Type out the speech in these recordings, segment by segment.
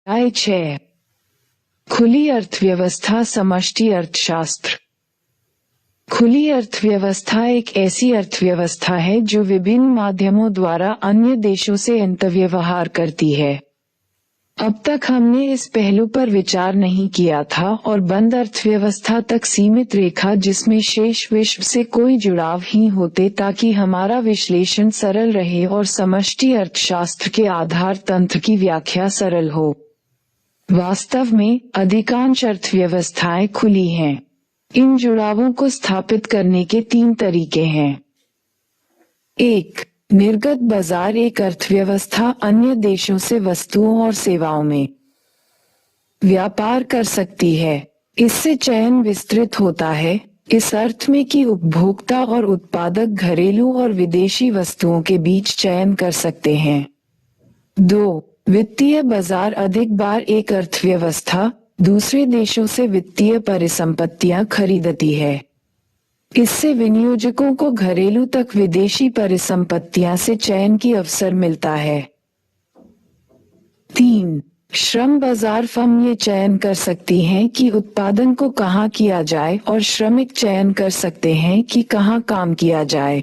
अध्याय 6 खुली अर्थव्यवस्था समष्टि अर्थशास्त्र। खुली अर्थव्यवस्था एक ऐसी अर्थव्यवस्था है जो विभिन्न माध्यमों द्वारा अन्य देशों से अंतर्व्यवहार करती है। अब तक हमने इस पहलू पर विचार नहीं किया था और बंद अर्थव्यवस्था तक सीमित रेखा जिसमें शेष विश्व से कोई जुड़ाव ही होते ताकि हमारा विश्लेषण सरल रहे और समष्टि अर्थशास्त्र के आधार तंत्र की व्याख्या सरल हो। वास्तव में अधिकांश अर्थव्यवस्थाएं खुली हैं। इन जुड़ावों को स्थापित करने के 3 तरीके हैं। 1. निर्गत बाजार एक अर्थव्यवस्था अन्य देशों से वस्तुओं और सेवाओं में व्यापार कर सकती है। इससे चयन विस्तृत होता है, इस अर्थ में कि उपभोक्ता और उत्पादक घरेलू और विदेशी वस्तुओं के बीच चयन कर सकते हैं। 2. वित्तीय बाजार अधिक बार एक अर्थव्यवस्था दूसरे देशों से वित्तीय परिसंपत्तियां खरीदती है। इससे विनियोजकों को घरेलू तक विदेशी परिसंपत्तियां से चयन की अवसर मिलता है। 3. श्रम बाजार फर्म ये चयन कर सकती हैं कि उत्पादन को कहाँ किया जाए और श्रमिक चयन कर सकते हैं कि कहाँ काम किया जाए।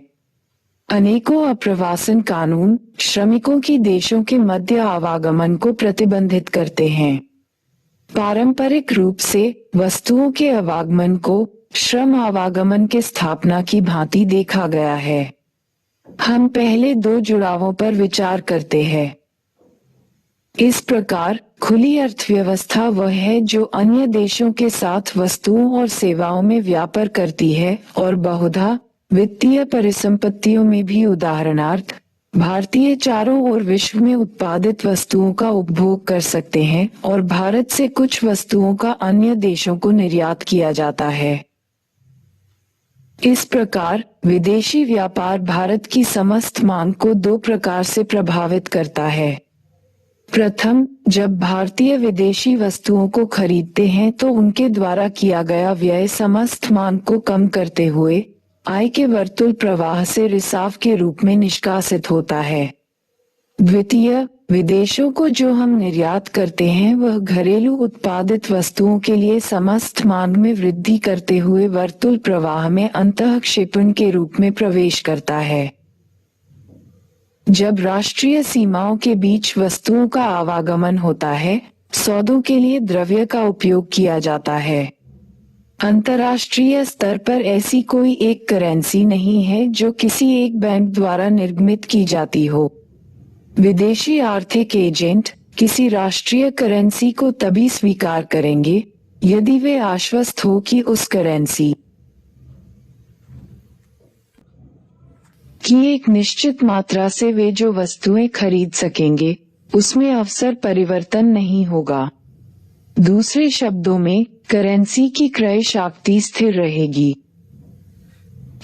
अनेकों अप्रवासन कानून श्रमिकों की देशों के मध्य आवागमन को प्रतिबंधित करते हैं। पारंपरिक रूप से वस्तुओं के आवागमन को श्रम आवागमन के स्थापना की भांति देखा गया है। हम पहले 2 जुड़ावों पर विचार करते हैं। इस प्रकार खुली अर्थव्यवस्था वह है जो अन्य देशों के साथ वस्तुओं और सेवाओं में व्यापार करती है और बहुधा वित्तीय परिसंपत्तियों में भी। उदाहरणार्थ, भारतीय चारों ओर विश्व में उत्पादित वस्तुओं का उपभोग कर सकते हैं और भारत से कुछ वस्तुओं का अन्य देशों को निर्यात किया जाता है। इस प्रकार विदेशी व्यापार भारत की समस्त मांग को 2 प्रकार से प्रभावित करता है। प्रथम, जब भारतीय विदेशी वस्तुओं को खरीदते हैं तो उनके द्वारा किया गया व्यय समस्त मांग को कम करते हुए आय के वर्तुल प्रवाह से रिसाव के रूप में निष्कासित होता है। द्वितीय, विदेशों को जो हम निर्यात करते हैं वह घरेलू उत्पादित वस्तुओं के लिए समस्त मांग में वृद्धि करते हुए वर्तुल प्रवाह में अंतःक्षेपण के रूप में प्रवेश करता है। जब राष्ट्रीय सीमाओं के बीच वस्तुओं का आवागमन होता है, सौदों के लिए द्रव्य का उपयोग किया जाता है। अंतर्राष्ट्रीय स्तर पर ऐसी कोई एक करेंसी नहीं है जो किसी एक बैंक द्वारा निर्मित की जाती हो। विदेशी आर्थिक एजेंट किसी राष्ट्रीय करेंसी को तभी स्वीकार करेंगे यदि वे आश्वस्त हो कि उस करेंसी की एक निश्चित मात्रा से वे जो वस्तुएं खरीद सकेंगे उसमें अवसर परिवर्तन नहीं होगा। दूसरे शब्दों में, करेंसी की क्रय शक्ति स्थिर रहेगी।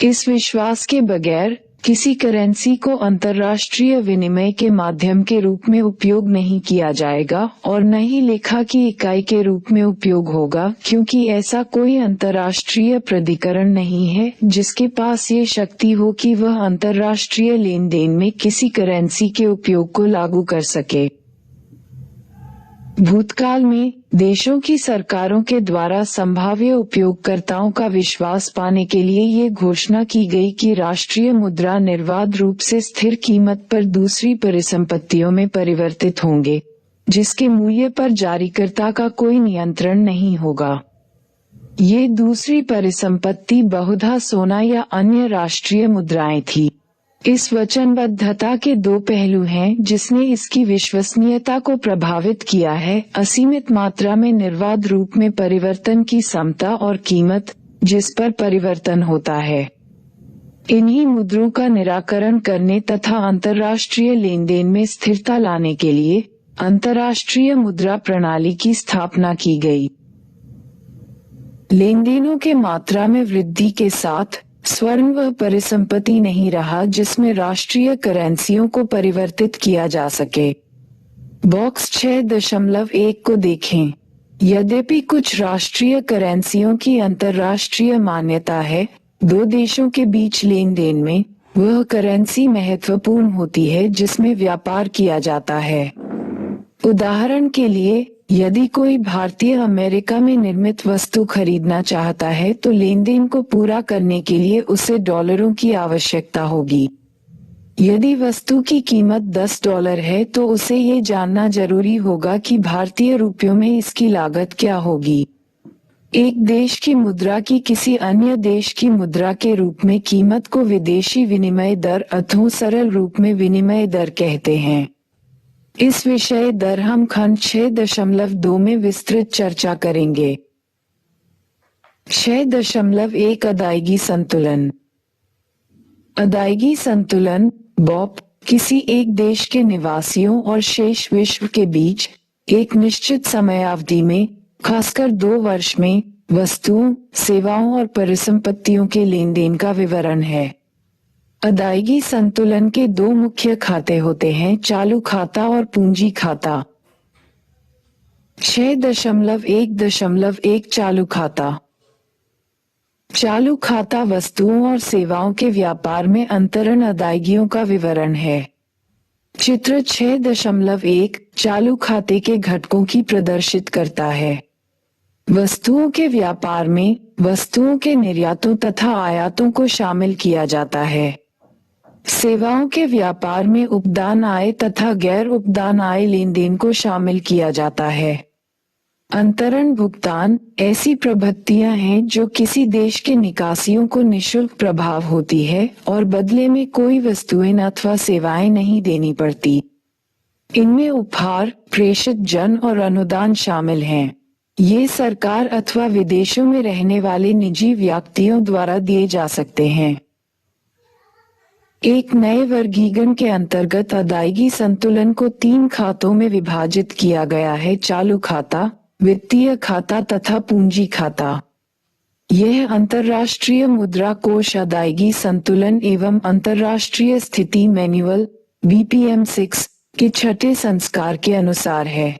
इस विश्वास के बगैर किसी करेंसी को अंतर्राष्ट्रीय विनिमय के माध्यम के रूप में उपयोग नहीं किया जाएगा और न ही लेखा की इकाई के रूप में उपयोग होगा, क्योंकि ऐसा कोई अंतर्राष्ट्रीय प्राधिकरण नहीं है जिसके पास ये शक्ति हो कि वह अंतर्राष्ट्रीय लेन देन में किसी करेंसी के उपयोग को लागू कर सके। भूतकाल में देशों की सरकारों के द्वारा संभाव्य उपयोगकर्ताओं का विश्वास पाने के लिए ये घोषणा की गई कि राष्ट्रीय मुद्रा निर्बाध रूप से स्थिर कीमत पर दूसरी परिसंपत्तियों में परिवर्तित होंगे, जिसके मूल्य पर जारीकर्ता का कोई नियंत्रण नहीं होगा। ये दूसरी परिसंपत्ति बहुधा सोना या अन्य राष्ट्रीय मुद्राएं थी। इस वचनबद्धता के 2 पहलू हैं जिसने इसकी विश्वसनीयता को प्रभावित किया है: असीमित मात्रा में निर्बाध रूप में परिवर्तन की समता और कीमत जिस पर परिवर्तन होता है। इन्हीं मुद्रों का निराकरण करने तथा अंतर्राष्ट्रीय लेन देन में स्थिरता लाने के लिए अंतर्राष्ट्रीय मुद्रा प्रणाली की स्थापना की गई। लेन देनों के मात्रा में वृद्धि के साथ स्वर्ण वह परिसंपत्ति नहीं रहा जिसमें राष्ट्रीय करेंसियों को परिवर्तित किया जा सके। बॉक्स 6.1 को देखें। यद्यपि कुछ राष्ट्रीय करेंसियों की अंतर्राष्ट्रीय मान्यता है, 2 देशों के बीच लेन देन में वह करेंसी महत्वपूर्ण होती है जिसमें व्यापार किया जाता है। उदाहरण के लिए, यदि कोई भारतीय अमेरिका में निर्मित वस्तु खरीदना चाहता है तो लेनदेन को पूरा करने के लिए उसे डॉलरों की आवश्यकता होगी। यदि वस्तु की कीमत $10 है तो उसे ये जानना जरूरी होगा कि भारतीय रुपयों में इसकी लागत क्या होगी। एक देश की मुद्रा की किसी अन्य देश की मुद्रा के रूप में कीमत को विदेशी विनिमय दर अथवा सरल रूप में विनिमय दर कहते हैं। इस विषय दर हम खंड 6.2 में विस्तृत चर्चा करेंगे। 6.1 अदायगी संतुलन। अदायगी संतुलन बॉप किसी एक देश के निवासियों और शेष विश्व के बीच एक निश्चित समयावधि में, खासकर 2 वर्ष में, वस्तुओं, सेवाओं और परिसंपत्तियों के लेनदेन का विवरण है। अदायगी संतुलन के 2 मुख्य खाते होते हैं, चालू खाता और पूंजी खाता। 6.1.1 चालू खाता। चालू खाता वस्तुओं और सेवाओं के व्यापार में अंतरण अदायगियों का विवरण है। चित्र 6.1 चालू खाते के घटकों की प्रदर्शित करता है। वस्तुओं के व्यापार में वस्तुओं के निर्यातों तथा आयातों को शामिल किया जाता है। सेवाओं के व्यापार में उपदान आय तथा गैर उपदान आय लेनदेन को शामिल किया जाता है। अंतरण भुगतान ऐसी प्रभुत्तियां हैं जो किसी देश के निकासियों को निशुल्क प्रभाव होती है और बदले में कोई वस्तुएं अथवा सेवाएं नहीं देनी पड़ती। इनमें उपहार, प्रेषित जन और अनुदान शामिल हैं। ये सरकार अथवा विदेशों में रहने वाले निजी व्यक्तियों द्वारा दिए जा सकते हैं। एक नए वर्गीकरण के अंतर्गत अदायगी संतुलन को 3 खातों में विभाजित किया गया है, चालू खाता, वित्तीय खाता तथा पूंजी खाता। यह अंतर्राष्ट्रीय मुद्रा कोष अदायगी संतुलन एवं अंतर्राष्ट्रीय स्थिति मैनुअल BPM 6 के 6ठे संस्कार के अनुसार है।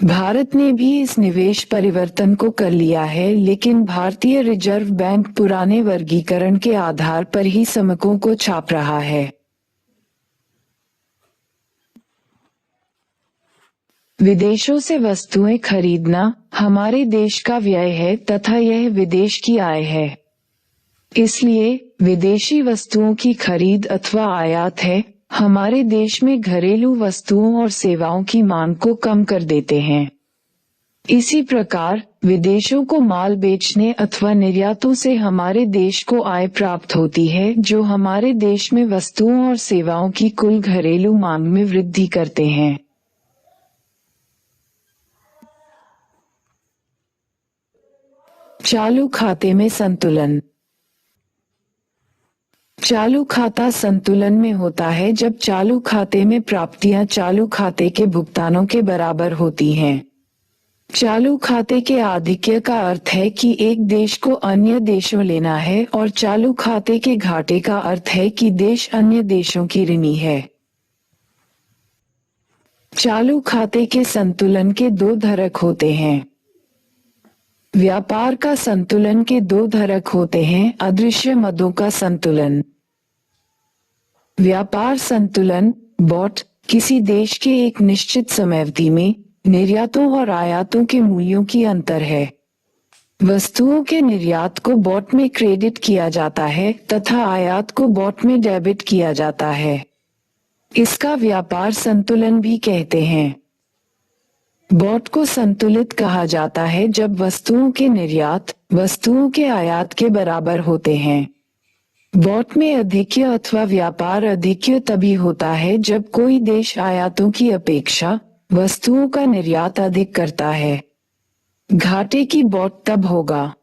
भारत ने भी इस निवेश परिवर्तन को कर लिया है, लेकिन भारतीय रिजर्व बैंक पुराने वर्गीकरण के आधार पर ही समकों को छाप रहा है। विदेशों से वस्तुएं खरीदना हमारे देश का व्यय है तथा यह विदेश की आय है। इसलिए विदेशी वस्तुओं की खरीद अथवा आयात है हमारे देश में घरेलू वस्तुओं और सेवाओं की मांग को कम कर देते हैं। इसी प्रकार विदेशों को माल बेचने अथवा निर्यातों से हमारे देश को आय प्राप्त होती है, जो हमारे देश में वस्तुओं और सेवाओं की कुल घरेलू मांग में वृद्धि करते हैं। चालू खाते में संतुलन। चालू खाता संतुलन में होता है जब चालू खाते में प्राप्तियां चालू खाते के भुगतानों के बराबर होती हैं। चालू खाते के आधिक्य का अर्थ है कि एक देश को अन्य देशों लेना है और चालू खाते के घाटे का अर्थ है कि देश अन्य देशों की ऋणी है। चालू खाते के संतुलन के 2 धरक होते हैं। व्यापार का संतुलन के 2 धरक होते हैं, अदृश्य मदों का संतुलन। व्यापार संतुलन बॉट किसी देश के एक निश्चित समयावधि में निर्यातों और आयातों के मूल्यों की अंतर है। वस्तुओं के निर्यात को बॉट में क्रेडिट किया जाता है तथा आयात को बॉट में डेबिट किया जाता है। इसका व्यापार संतुलन भी कहते हैं। बॉट को संतुलित कहा जाता है जब वस्तुओं के निर्यात वस्तुओं के आयात के बराबर होते हैं। बॉट में अधिक्य अथवा व्यापार अधिक्य तभी होता है जब कोई देश आयातों की अपेक्षा वस्तुओं का निर्यात अधिक करता है। घाटे की बॉट तब होगा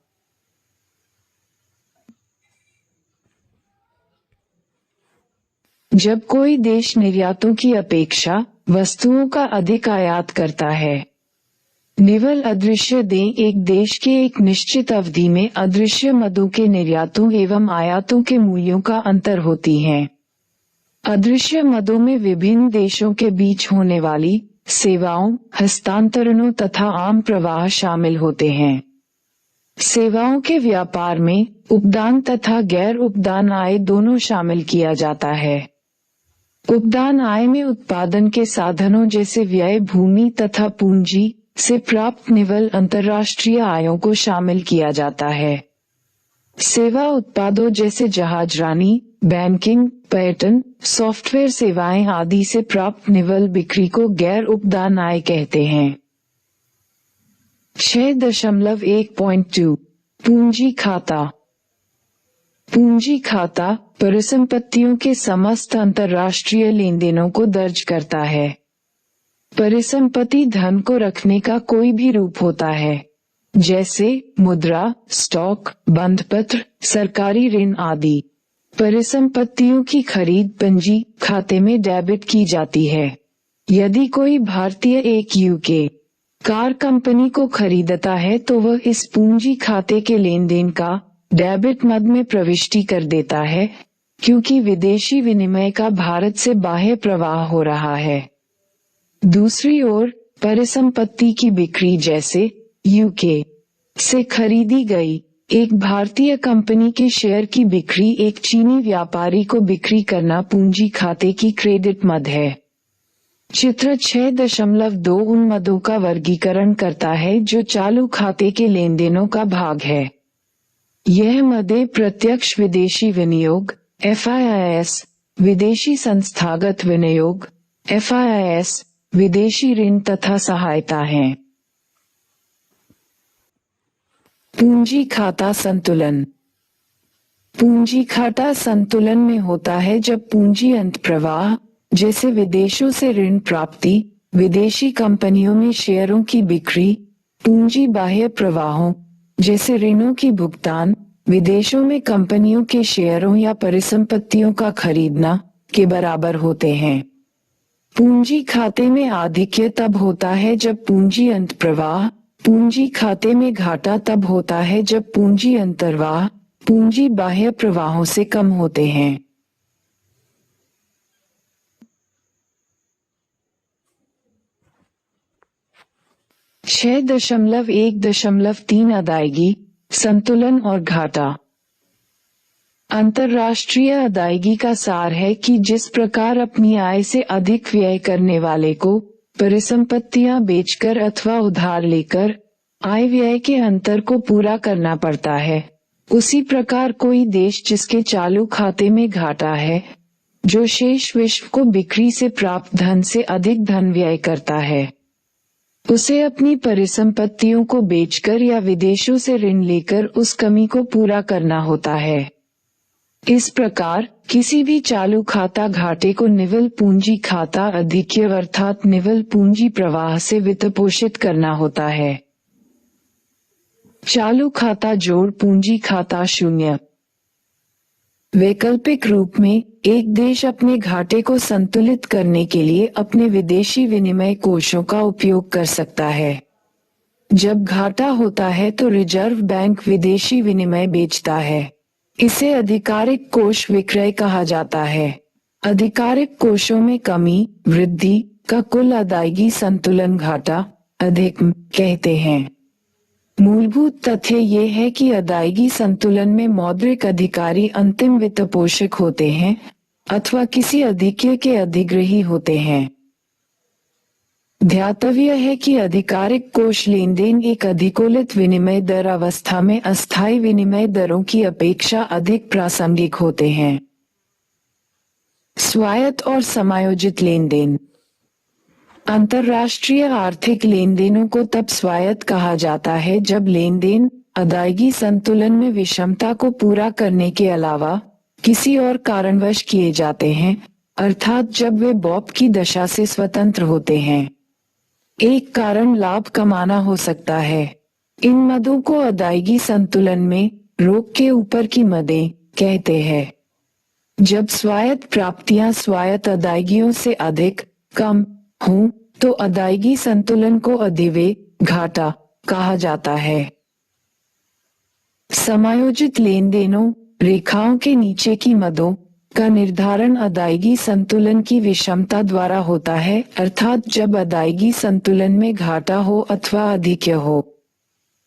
जब कोई देश निर्यातों की अपेक्षा वस्तुओं का अधिक आयात करता है। निवल अदृश्य दें एक देश के एक निश्चित अवधि में अदृश्य मदों के निर्यातों एवं आयातों के मूल्यों का अंतर होती हैं। अदृश्य मदों में विभिन्न देशों के बीच होने वाली सेवाओं, हस्तांतरणों तथा आम प्रवाह शामिल होते हैं। सेवाओं के व्यापार में उपदान तथा गैर उपदान आय दोनों शामिल किया जाता है। उपदान आय में उत्पादन के साधनों जैसे व्यय, भूमि तथा पूंजी से प्राप्त निवल अंतर्राष्ट्रीय आयों को शामिल किया जाता है। सेवा उत्पादों जैसे जहाजरानी, बैंकिंग, पर्यटन, सॉफ्टवेयर सेवाएं आदि से प्राप्त निवल बिक्री को गैर उपदान आय कहते हैं। 6.1.2 पूंजी खाता। पूंजी खाता परिसंपत्तियों के समस्त अंतर्राष्ट्रीय लेनदेनों को दर्ज करता है। परिसंपत्ति धन को रखने का कोई भी रूप होता है, जैसे मुद्रा, स्टॉक, बंधपत्र, सरकारी ऋण आदि। परिसंपत्तियों की खरीद पूंजी खाते में डेबिट की जाती है। यदि कोई भारतीय एक यूके कार कंपनी को खरीदता है तो वह इस पूंजी खाते के लेन देन का डेबिट मद में प्रविष्टि कर देता है, क्योंकि विदेशी विनिमय का भारत से बाह्य प्रवाह हो रहा है। दूसरी ओर परिसंपत्ति की बिक्री जैसे यूके से खरीदी गई एक भारतीय कंपनी के शेयर की बिक्री एक चीनी व्यापारी को बिक्री करना पूंजी खाते की क्रेडिट मद है। चित्र 6.2 उन मदों का वर्गीकरण करता है जो चालू खाते के लेन देनों का भाग है। यह मदें प्रत्यक्ष विदेशी विनियोग FIIS, विदेशी संस्थागत विनियोग FIIS, विदेशी ऋण तथा सहायता हैं। पूंजी खाता संतुलन। पूंजी खाता संतुलन में होता है जब पूंजी अंत प्रवाह जैसे विदेशों से ऋण प्राप्ति, विदेशी कंपनियों में शेयरों की बिक्री, पूंजी बाह्य प्रवाहों जैसे ऋणों की भुगतान, विदेशों में कंपनियों के शेयरों या परिसंपत्तियों का खरीदना के बराबर होते हैं। पूंजी खाते में आधिक्य तब होता है जब पूंजी अंत प्रवाह, पूंजी खाते में घाटा तब होता है जब पूंजी अंतर्वाह, पूंजी बाह्य प्रवाहों से कम होते हैं। छह 6.1.3 अदायगी, संतुलन और घाटा। अंतर्राष्ट्रीय अदायगी का सार है कि जिस प्रकार अपनी आय से अधिक व्यय करने वाले को परिसंपत्तियां बेचकर अथवा उधार लेकर आय व्यय के अंतर को पूरा करना पड़ता है, उसी प्रकार कोई देश जिसके चालू खाते में घाटा है, जो शेष विश्व को बिक्री से प्राप्त धन से अधिक धन व्यय करता है, उसे अपनी परिसंपत्तियों को बेचकर या विदेशों से ऋण लेकर उस कमी को पूरा करना होता है। इस प्रकार किसी भी चालू खाता घाटे को निवल पूंजी खाता अधिक्य अर्थात निवल पूंजी प्रवाह से वित्तपोषित करना होता है। चालू खाता जोड़ पूंजी खाता शून्य। वैकल्पिक रूप में एक देश अपने घाटे को संतुलित करने के लिए अपने विदेशी विनिमय कोषों का उपयोग कर सकता है। जब घाटा होता है तो रिजर्व बैंक विदेशी विनिमय बेचता है। इसे आधिकारिक कोष विक्रय कहा जाता है। आधिकारिक कोषों में कमी वृद्धि का कुल अदायगी संतुलन घाटा अधिक कहते हैं। मूलभूत तथ्य ये है कि अदायगी संतुलन में मौद्रिक अधिकारी अंतिम वित्तपोषक होते हैं अथवा किसी अधिक्य के अधिग्रही होते हैं। ध्यातव्य है कि आधिकारिक कोष लेनदेन एक अधिकूलित विनिमय दर अवस्था में अस्थायी विनिमय दरों की अपेक्षा अधिक प्रासंगिक होते हैं। स्वायत्त और समायोजित लेनदेन। अंतर्राष्ट्रीय आर्थिक लेनदेनों को तब स्वायत्त कहा जाता है जब लेनदेन अदायगी संतुलन में विषमता को पूरा करने के अलावा किसी और कारणवश किए जाते हैं, अर्थात जब वे बॉब की दशा से स्वतंत्र होते हैं। एक कारण लाभ कमाना हो सकता है। इन मदों को अदायगी संतुलन में रोक के ऊपर की मदें कहते हैं। जब स्वायत्त प्राप्तियां स्वायत्त अदायगियों से अधिक कम हों तो अदायगी संतुलन को अधिव्यय घाटा कहा जाता है। समायोजित लेनदेनों रेखाओं के नीचे की मदों का निर्धारण अदायगी संतुलन की विषमता द्वारा होता है, अर्थात जब अदायगी संतुलन में घाटा हो अथवा अधिक्य हो।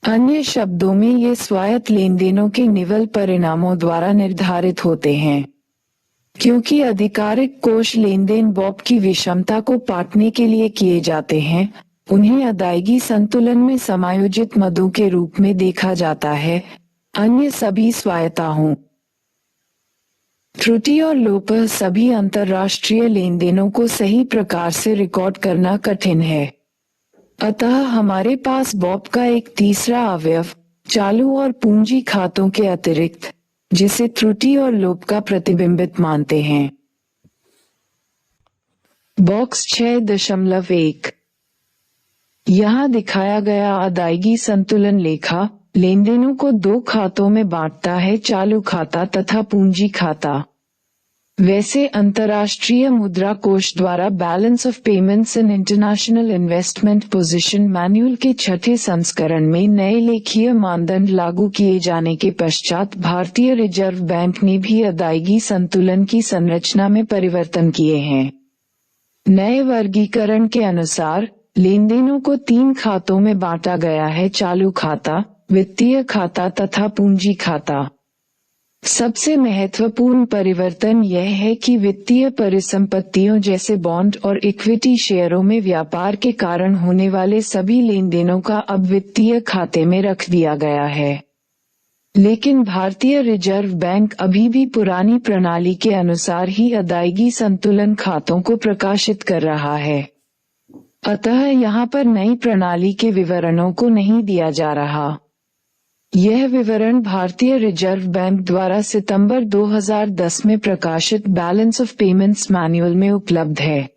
अन्य शब्दों में ये स्वायत्त लेनदेनों के निवल परिणामों द्वारा निर्धारित होते हैं। क्योंकि आधिकारिक कोष लेन देन बॉब की विषमता को पाटने के लिए किए जाते हैं, उन्हें अदायगी संतुलन में समायोजित मदों के रूप में देखा जाता है। अन्य सभी स्वायत्ताओं, त्रुटि और लोप सभी अंतर्राष्ट्रीय लेन देनों को सही प्रकार से रिकॉर्ड करना कठिन है। अतः हमारे पास बॉब का एक तीसरा अवयव, चालू और पूंजी खातों के अतिरिक्त, जिसे त्रुटि और लोप का प्रतिबिंबित मानते हैं। बॉक्स 6.1 यहाँ दिखाया गया अदायगी संतुलन लेखा लेनदेनों को दो खातों में बांटता है, चालू खाता तथा पूंजी खाता। वैसे अंतर्राष्ट्रीय मुद्रा कोष द्वारा balance of payments in international investment position manual के 6ठे संस्करण में नए लेखीय मानदंड लागू किए जाने के पश्चात भारतीय रिजर्व बैंक ने भी अदायगी संतुलन की संरचना में परिवर्तन किए हैं। नए वर्गीकरण के अनुसार लेनदेनों को 3 खातों में बांटा गया है, चालू खाता, वित्तीय खाता तथा पूंजी खाता। सबसे महत्वपूर्ण परिवर्तन यह है कि वित्तीय परिसंपत्तियों जैसे बॉन्ड और इक्विटी शेयरों में व्यापार के कारण होने वाले सभी लेनदेनों का अब वित्तीय खाते में रख दिया गया है। लेकिन भारतीय रिजर्व बैंक अभी भी पुरानी प्रणाली के अनुसार ही अदायगी संतुलन खातों को प्रकाशित कर रहा है। अतः यहाँ पर नई प्रणाली के विवरणों को नहीं दिया जा रहा। यह विवरण भारतीय रिजर्व बैंक द्वारा सितंबर 2010 में प्रकाशित बैलेंस ऑफ पेमेंट्स मैनुअल में उपलब्ध है।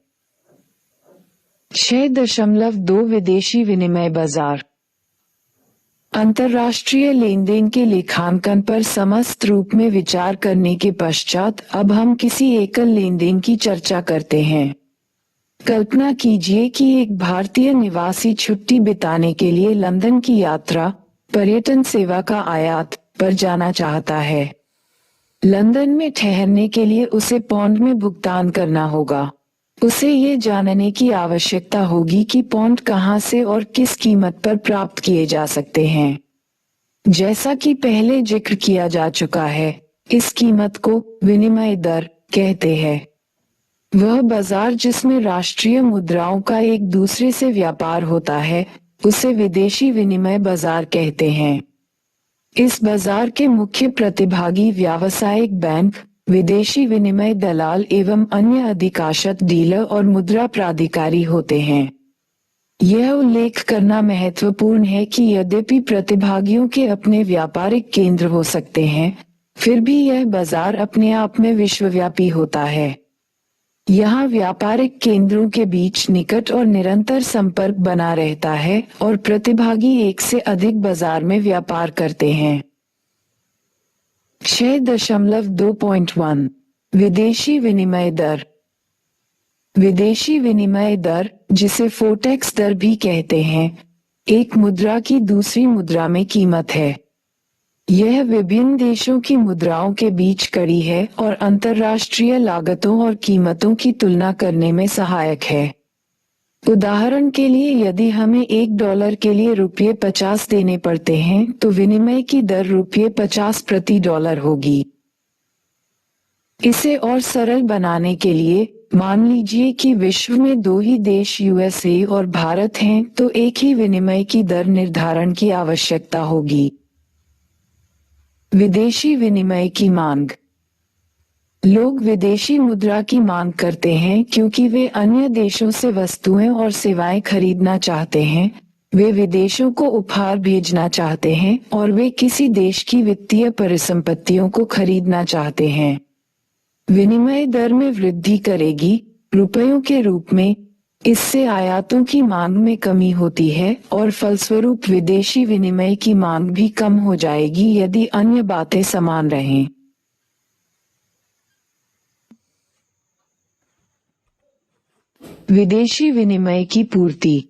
6.2 विदेशी विनिमय बाजार। अंतर्राष्ट्रीय लेनदेन के लेखांकन पर समस्त रूप में विचार करने के पश्चात अब हम किसी एकल लेनदेन की चर्चा करते हैं। कल्पना कीजिए कि एक भारतीय निवासी छुट्टी बिताने के लिए लंदन की यात्रा, पर्यटन सेवा का आयात पर जाना चाहता है। लंदन में ठहरने के लिए उसे पौंड में भुगतान करना होगा। उसे ये जानने की आवश्यकता होगी कि पौंड कहां से और किस कीमत पर प्राप्त किए जा सकते हैं। जैसा कि पहले जिक्र किया जा चुका है, इस कीमत को विनिमय दर कहते हैं। वह बाजार जिसमें राष्ट्रीय मुद्राओं का एक दूसरे से व्यापार होता है, उसे विदेशी विनिमय बाजार कहते हैं। इस बाजार के मुख्य प्रतिभागी व्यावसायिक बैंक, विदेशी विनिमय दलाल एवं अन्य अधिकांशतः डीलर और मुद्रा प्राधिकारी होते हैं। यह उल्लेख करना महत्वपूर्ण है कि यद्यपि प्रतिभागियों के अपने व्यापारिक केंद्र हो सकते हैं, फिर भी यह बाजार अपने आप में विश्वव्यापी होता है। यहाँ व्यापारिक केंद्रों के बीच निकट और निरंतर संपर्क बना रहता है और प्रतिभागी एक से अधिक बाजार में व्यापार करते हैं। 6.2.1 विदेशी विनिमय दर। विदेशी विनिमय दर, जिसे फोरेक्स दर भी कहते हैं, एक मुद्रा की दूसरी मुद्रा में कीमत है। यह विभिन्न देशों की मुद्राओं के बीच कड़ी है और अंतर्राष्ट्रीय लागतों और कीमतों की तुलना करने में सहायक है। उदाहरण के लिए यदि हमें $1 के लिए ₹50 देने पड़ते हैं तो विनिमय की दर ₹50 प्रति डॉलर होगी। इसे और सरल बनाने के लिए मान लीजिए कि विश्व में 2 ही देश USA और भारत हैं, तो एक ही विनिमय की दर निर्धारण की आवश्यकता होगी। विदेशी विनिमय की मांग। लोग विदेशी मुद्रा की मांग करते हैं क्योंकि वे अन्य देशों से वस्तुएं और सेवाएं खरीदना चाहते हैं, वे विदेशों को उपहार भेजना चाहते हैं और वे किसी देश की वित्तीय परिसंपत्तियों को खरीदना चाहते हैं। विनिमय दर में वृद्धि करेगी, रुपयों के रूप में। इससे आयातों की मांग में कमी होती है और फलस्वरूप विदेशी विनिमय की मांग भी कम हो जाएगी यदि अन्य बातें समान रहें। विदेशी विनिमय की पूर्ति।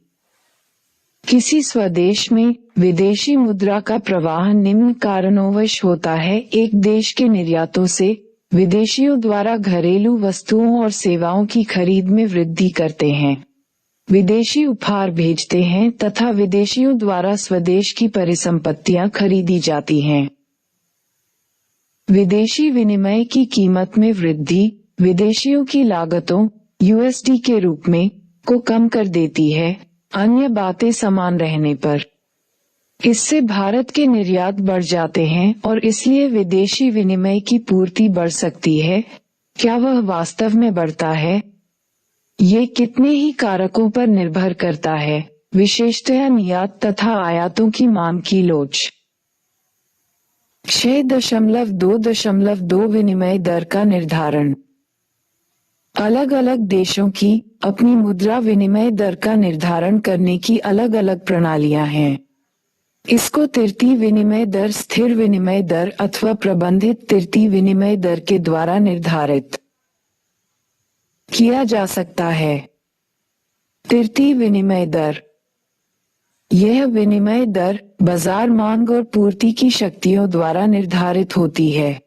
किसी स्वदेश में विदेशी मुद्रा का प्रवाह निम्न कारणोंवश होता है। एक देश के निर्यातों से विदेशियों द्वारा घरेलू वस्तुओं और सेवाओं की खरीद में वृद्धि करते हैं। विदेशी उपहार भेजते हैं तथा विदेशियों द्वारा स्वदेश की परिसंपत्तियां खरीदी जाती हैं। विदेशी विनिमय की कीमत में वृद्धि विदेशियों की लागतों यूएसडी के रूप में को कम कर देती है, अन्य बातें समान रहने पर। इससे भारत के निर्यात बढ़ जाते हैं और इसलिए विदेशी विनिमय की पूर्ति बढ़ सकती है। क्या वह वास्तव में बढ़ता है? ये कितने ही कारकों पर निर्भर करता है, विशेषतया निर्यात तथा आयातों की मांग की लोच। 6.2.2 विनिमय दर का निर्धारण। अलग अलग देशों की अपनी मुद्रा विनिमय दर का निर्धारण करने की अलग अलग प्रणालियां हैं। इसको तृतीय विनिमय दर, स्थिर विनिमय दर अथवा प्रबंधित तृतीय विनिमय दर के द्वारा निर्धारित किया जा सकता है। तृतीय विनिमय दर, यह विनिमय दर बाजार मांग और पूर्ति की शक्तियों द्वारा निर्धारित होती है।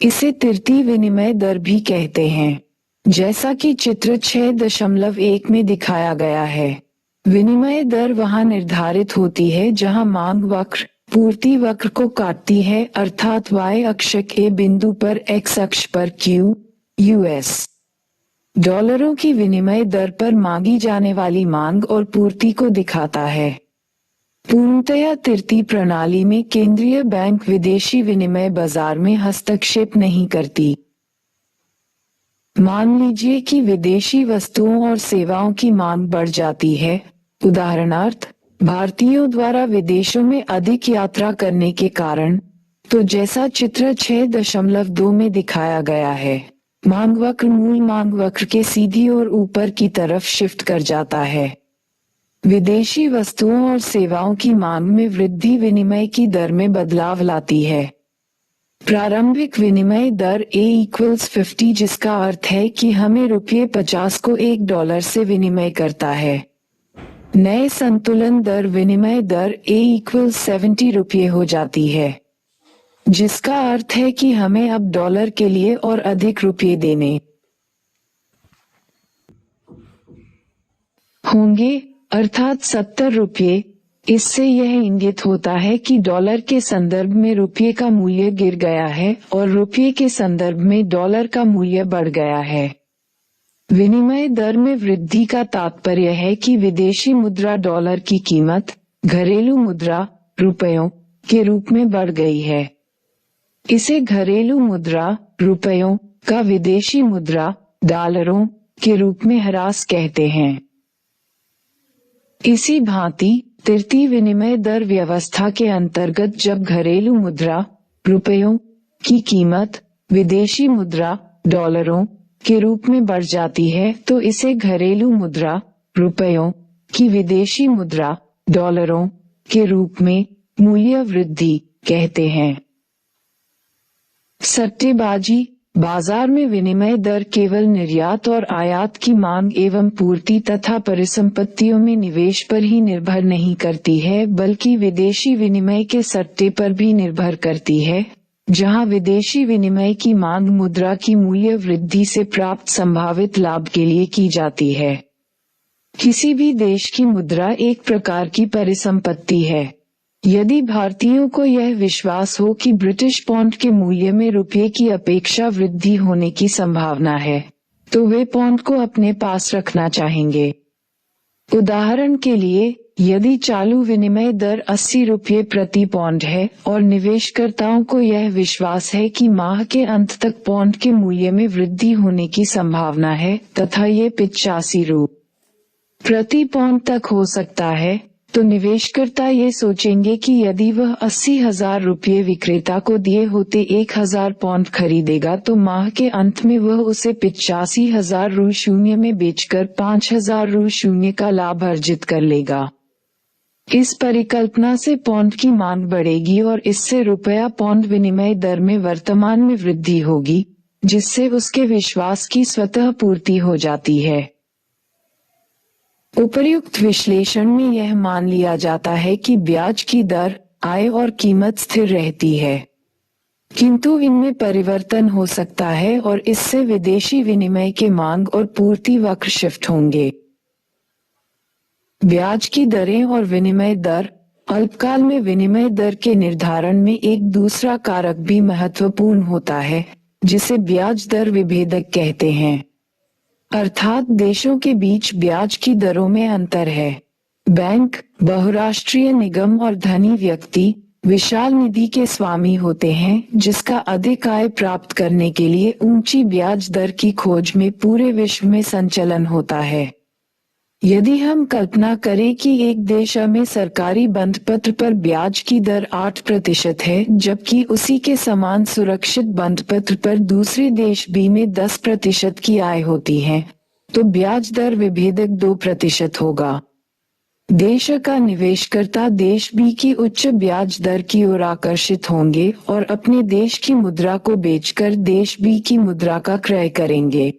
इसे तृतीय विनिमय दर भी कहते हैं, जैसा कि चित्र 6.1 में दिखाया गया है। विनिमय दर वहां निर्धारित होती है जहां मांग वक्र पूर्ति वक्र को काटती है, अर्थात y अक्ष के बिंदु पर x अक्ष पर Q US डॉलरों की विनिमय दर पर मांगी जाने वाली मांग और पूर्ति को दिखाता है। पूर्णतया तृतीय प्रणाली में केंद्रीय बैंक विदेशी विनिमय बाजार में हस्तक्षेप नहीं करती। मान लीजिए कि विदेशी वस्तुओं और सेवाओं की मांग बढ़ जाती है, उदाहरणार्थ भारतीयों द्वारा विदेशों में अधिक यात्रा करने के कारण, तो जैसा चित्र 6.2 में दिखाया गया है, मांग वक्र मूल मांग वक्र के सीधी और ऊपर की तरफ शिफ्ट कर जाता है। विदेशी वस्तुओं और सेवाओं की मांग में वृद्धि विनिमय की दर में बदलाव लाती है। प्रारंभिक विनिमय दर A=50, जिसका अर्थ है कि हमें ₹50 को $1 से विनिमय करता है। नए संतुलन दर विनिमय दर A=70 हो जाती है, जिसका अर्थ है कि हमें अब डॉलर के लिए और अधिक रुपये देने होंगे, अर्थात ₹70। इससे यह इंगित होता है कि डॉलर के संदर्भ में रुपये का मूल्य गिर गया है और रुपये के संदर्भ में डॉलर का मूल्य बढ़ गया है। विनिमय दर में वृद्धि का तात्पर्य है कि विदेशी मुद्रा डॉलर की कीमत घरेलू मुद्रा रुपयों के रूप में बढ़ गई है। इसे घरेलू मुद्रा रुपयों का विदेशी मुद्रा डॉलरों के रूप में ह्रास कहते हैं। इसी भांति तृतीय विनिमय दर व्यवस्था के अंतर्गत जब घरेलू मुद्रा रुपयों की कीमत विदेशी मुद्रा डॉलरों के रूप में बढ़ जाती है, तो इसे घरेलू मुद्रा रुपयों की विदेशी मुद्रा डॉलरों के रूप में मूल्य वृद्धि कहते हैं। सट्टेबाजी बाजार में विनिमय दर केवल निर्यात और आयात की मांग एवं पूर्ति तथा परिसंपत्तियों में निवेश पर ही निर्भर नहीं करती है, बल्कि विदेशी विनिमय के सट्टे पर भी निर्भर करती है, जहां विदेशी विनिमय की मांग मुद्रा की मूल्य वृद्धि से प्राप्त संभावित लाभ के लिए की जाती है। किसी भी देश की मुद्रा एक प्रकार की परिसंपत्ति है। यदि भारतीयों को यह विश्वास हो कि ब्रिटिश पाउंड के मूल्य में रुपये की अपेक्षा वृद्धि होने की संभावना है, तो वे पाउंड को अपने पास रखना चाहेंगे। उदाहरण के लिए, यदि चालू विनिमय दर ₹80 प्रति पाउंड है और निवेशकर्ताओं को यह विश्वास है कि माह के अंत तक पाउंड के मूल्य में वृद्धि होने की संभावना है तथा ये ₹85 प्रति पाउंड तक हो सकता है, तो निवेशकर्ता ये सोचेंगे कि यदि वह 80,000 रुपये विक्रेता को दिए होते 1,000 पाउंड खरीदेगा, तो माह के अंत में वह उसे ₹85,000 में बेचकर ₹5,000 का लाभ अर्जित कर लेगा। इस परिकल्पना से पाउंड की मांग बढ़ेगी और इससे रुपया पाउंड विनिमय दर में वर्तमान में वृद्धि होगी, जिससे उसके विश्वास की स्वतः पूर्ति हो जाती है। उपर्युक्त विश्लेषण में यह मान लिया जाता है कि ब्याज की दर, आय और कीमत स्थिर रहती है, किंतु इनमें परिवर्तन हो सकता है और इससे विदेशी विनिमय के मांग और पूर्ति वक्र शिफ्ट होंगे। ब्याज की दरें और विनिमय दर अल्पकाल में विनिमय दर के निर्धारण में एक दूसरा कारक भी महत्वपूर्ण होता है, जिसे ब्याज दर विभेदक कहते हैं। अर्थात देशों के बीच ब्याज की दरों में अंतर है। बैंक, बहुराष्ट्रीय निगम और धनी व्यक्ति विशाल निधि के स्वामी होते हैं, जिसका अधिक आय प्राप्त करने के लिए ऊंची ब्याज दर की खोज में पूरे विश्व में संचलन होता है। यदि हम कल्पना करें कि एक देश में सरकारी बंधपत्र पर ब्याज की दर 8% है, जबकि उसी के समान सुरक्षित बंधपत्र पर दूसरे देश बी में 10% की आय होती है, तो ब्याज दर विभेदक 2% होगा। देश का निवेशकर्ता देश बी की उच्च ब्याज दर की ओर आकर्षित होंगे और अपने देश की मुद्रा को बेचकर देश बी की मुद्रा का क्रय करेंगे।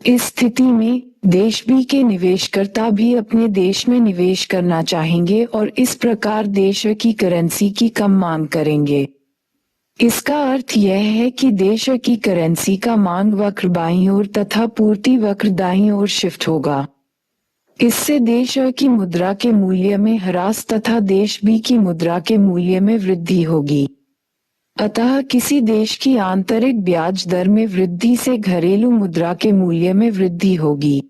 इस स्थिति में देश बी के निवेशकर्ता भी अपने देश में निवेश करना चाहेंगे और इस प्रकार देश की करेंसी की कम मांग करेंगे। इसका अर्थ यह है कि देश की करेंसी का मांग वक्र बाईं ओर तथा पूर्ति वक्र दाईं ओर शिफ्ट होगा। इससे देश A की मुद्रा के मूल्य में ह्रास तथा देश बी की मुद्रा के मूल्य में वृद्धि होगी। अतः किसी देश की आंतरिक ब्याज दर में वृद्धि से घरेलू मुद्रा के मूल्य में वृद्धि होगी।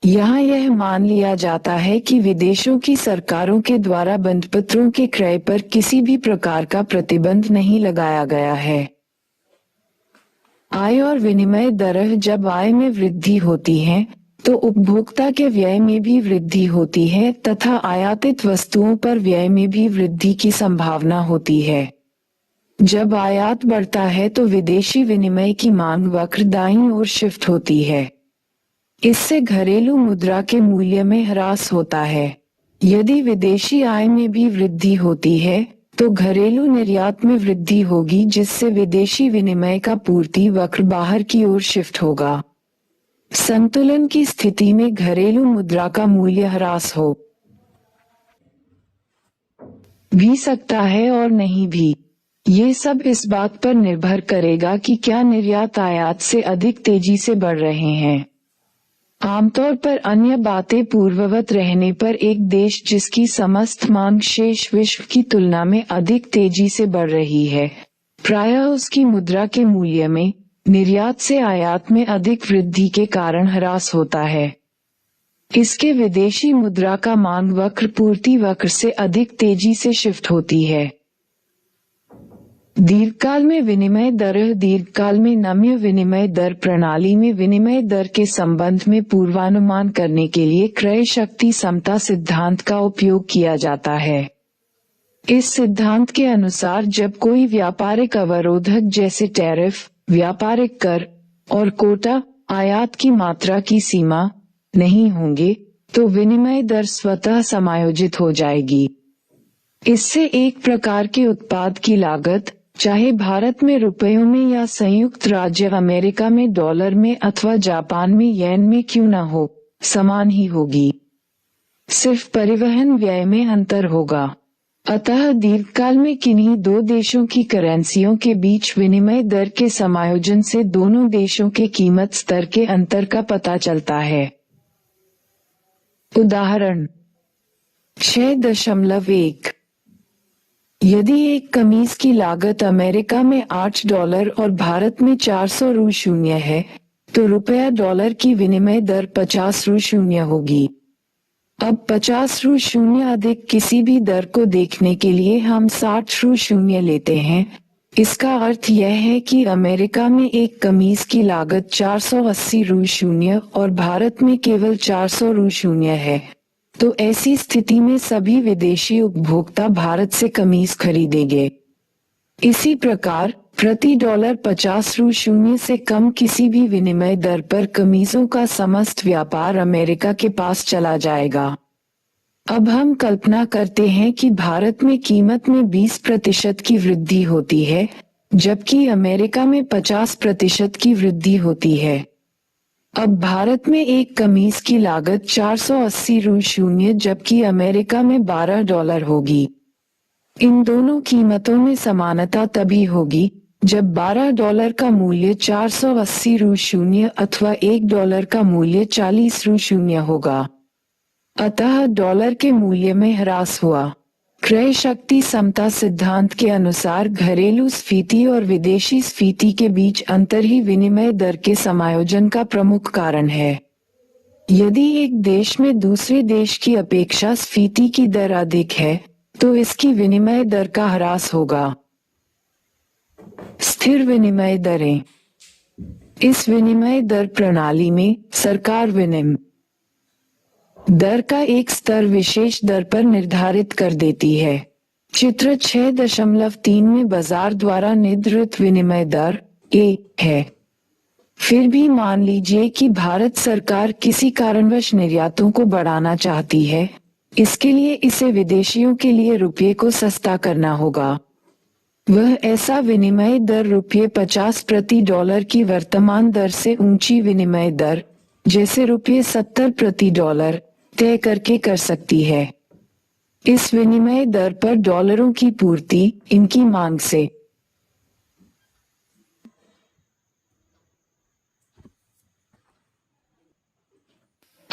यहाँ यह मान लिया जाता है कि विदेशों की सरकारों के द्वारा बंधपत्रों के क्रय पर किसी भी प्रकार का प्रतिबंध नहीं लगाया गया है। आय और विनिमय दर। जब आय में वृद्धि होती है तो उपभोक्ता के व्यय में भी वृद्धि होती है तथा आयातित वस्तुओं पर व्यय में भी वृद्धि की संभावना होती है। जब आयात बढ़ता है तो विदेशी विनिमय की मांग वक्र दाईं ओर शिफ्ट होती है। इससे घरेलू मुद्रा के मूल्य में ह्रास होता है। यदि विदेशी आय में भी वृद्धि होती है तो घरेलू निर्यात में वृद्धि होगी, जिससे विदेशी विनिमय का पूर्ति वक्र बाहर की ओर शिफ्ट होगा। संतुलन की स्थिति में घरेलू मुद्रा का मूल्य ह्रास हो भी सकता है और नहीं भी। ये सब इस बात पर निर्भर करेगा कि क्या निर्यात आयात से अधिक तेजी से बढ़ रहे हैं। आमतौर पर अन्य बातें पूर्ववत रहने पर एक देश जिसकी समस्त मांग शेष विश्व की तुलना में अधिक तेजी से बढ़ रही है, प्रायः उसकी मुद्रा के मूल्य में निर्यात से आयात में अधिक वृद्धि के कारण ह्रास होता है। इसके विदेशी मुद्रा का मांग वक्र पूर्ति वक्र से अधिक तेजी से शिफ्ट होती है। दीर्घकाल में विनिमय दर। दीर्घकाल में नम्य विनिमय दर प्रणाली में विनिमय दर के संबंध में पूर्वानुमान करने के लिए क्रय शक्ति समता सिद्धांत का उपयोग किया जाता है। इस सिद्धांत के अनुसार जब कोई व्यापारिक अवरोधक जैसे टैरिफ, व्यापारिक कर और कोटा आयात की मात्रा की सीमा नहीं होंगे तो विनिमय दर स्वतः समायोजित हो जाएगी। इससे एक प्रकार के उत्पाद की लागत, चाहे भारत में रुपयों में या संयुक्त राज्य अमेरिका में डॉलर में अथवा जापान में येन में क्यों न हो, समान ही होगी। सिर्फ परिवहन व्यय में अंतर होगा। अतः दीर्घकाल में किन्हीं दो देशों की करेंसियों के बीच विनिमय दर के समायोजन से दोनों देशों के कीमत स्तर के अंतर का पता चलता है। उदाहरण 6.1। यदि एक कमीज की लागत अमेरिका में $8 और भारत में 400 रु शून्य है, तो रुपया डॉलर की विनिमय दर 50 रु शून्य होगी। अब 50 रु शून्य अधिक किसी भी दर को देखने के लिए हम 60 रु शून्य लेते हैं। इसका अर्थ यह है कि अमेरिका में एक कमीज की लागत 480 रु शून्य और भारत में केवल 400 रु शून्य है, तो ऐसी स्थिति में सभी विदेशी उपभोक्ता भारत से कमीज खरीदेंगे। इसी प्रकार प्रति डॉलर 50 रु शून्य से कम किसी भी विनिमय दर पर कमीजों का समस्त व्यापार अमेरिका के पास चला जाएगा। अब हम कल्पना करते हैं कि भारत में कीमत में 20% की वृद्धि होती है, जबकि अमेरिका में 50% की वृद्धि होती है। अब भारत में एक कमीज की लागत 480 रु शून्य जबकि अमेरिका में $12 होगी। इन दोनों कीमतों में समानता तभी होगी जब $12 का मूल्य 480 रु शून्य अथवा $1 का मूल्य 40 रु शून्य होगा। अतः डॉलर के मूल्य में ह्रास हुआ। क्रय शक्ति समता सिद्धांत के अनुसार घरेलू स्फीति और विदेशी स्फीति के बीच अंतर ही विनिमय दर के समायोजन का प्रमुख कारण है। यदि एक देश में दूसरे देश की अपेक्षा स्फीति की दर अधिक है, तो इसकी विनिमय दर का ह्रास होगा। स्थिर विनिमय दरें। इस विनिमय दर प्रणाली में सरकार विनिमय दर का एक स्तर विशेष दर पर निर्धारित कर देती है। चित्र 6.3 में बाजार द्वारा निर्धारित विनिमय दर ए है। फिर भी मान लीजिए कि भारत सरकार किसी कारणवश निर्यातों को बढ़ाना चाहती है। इसके लिए इसे विदेशियों के लिए रुपये को सस्ता करना होगा। वह ऐसा विनिमय दर ₹50 प्रति डॉलर की वर्तमान दर से ऊंची विनिमय दर, जैसे ₹70 प्रति डॉलर, तय करके कर सकती है। इस विनिमय दर पर डॉलरों की पूर्ति इनकी मांग से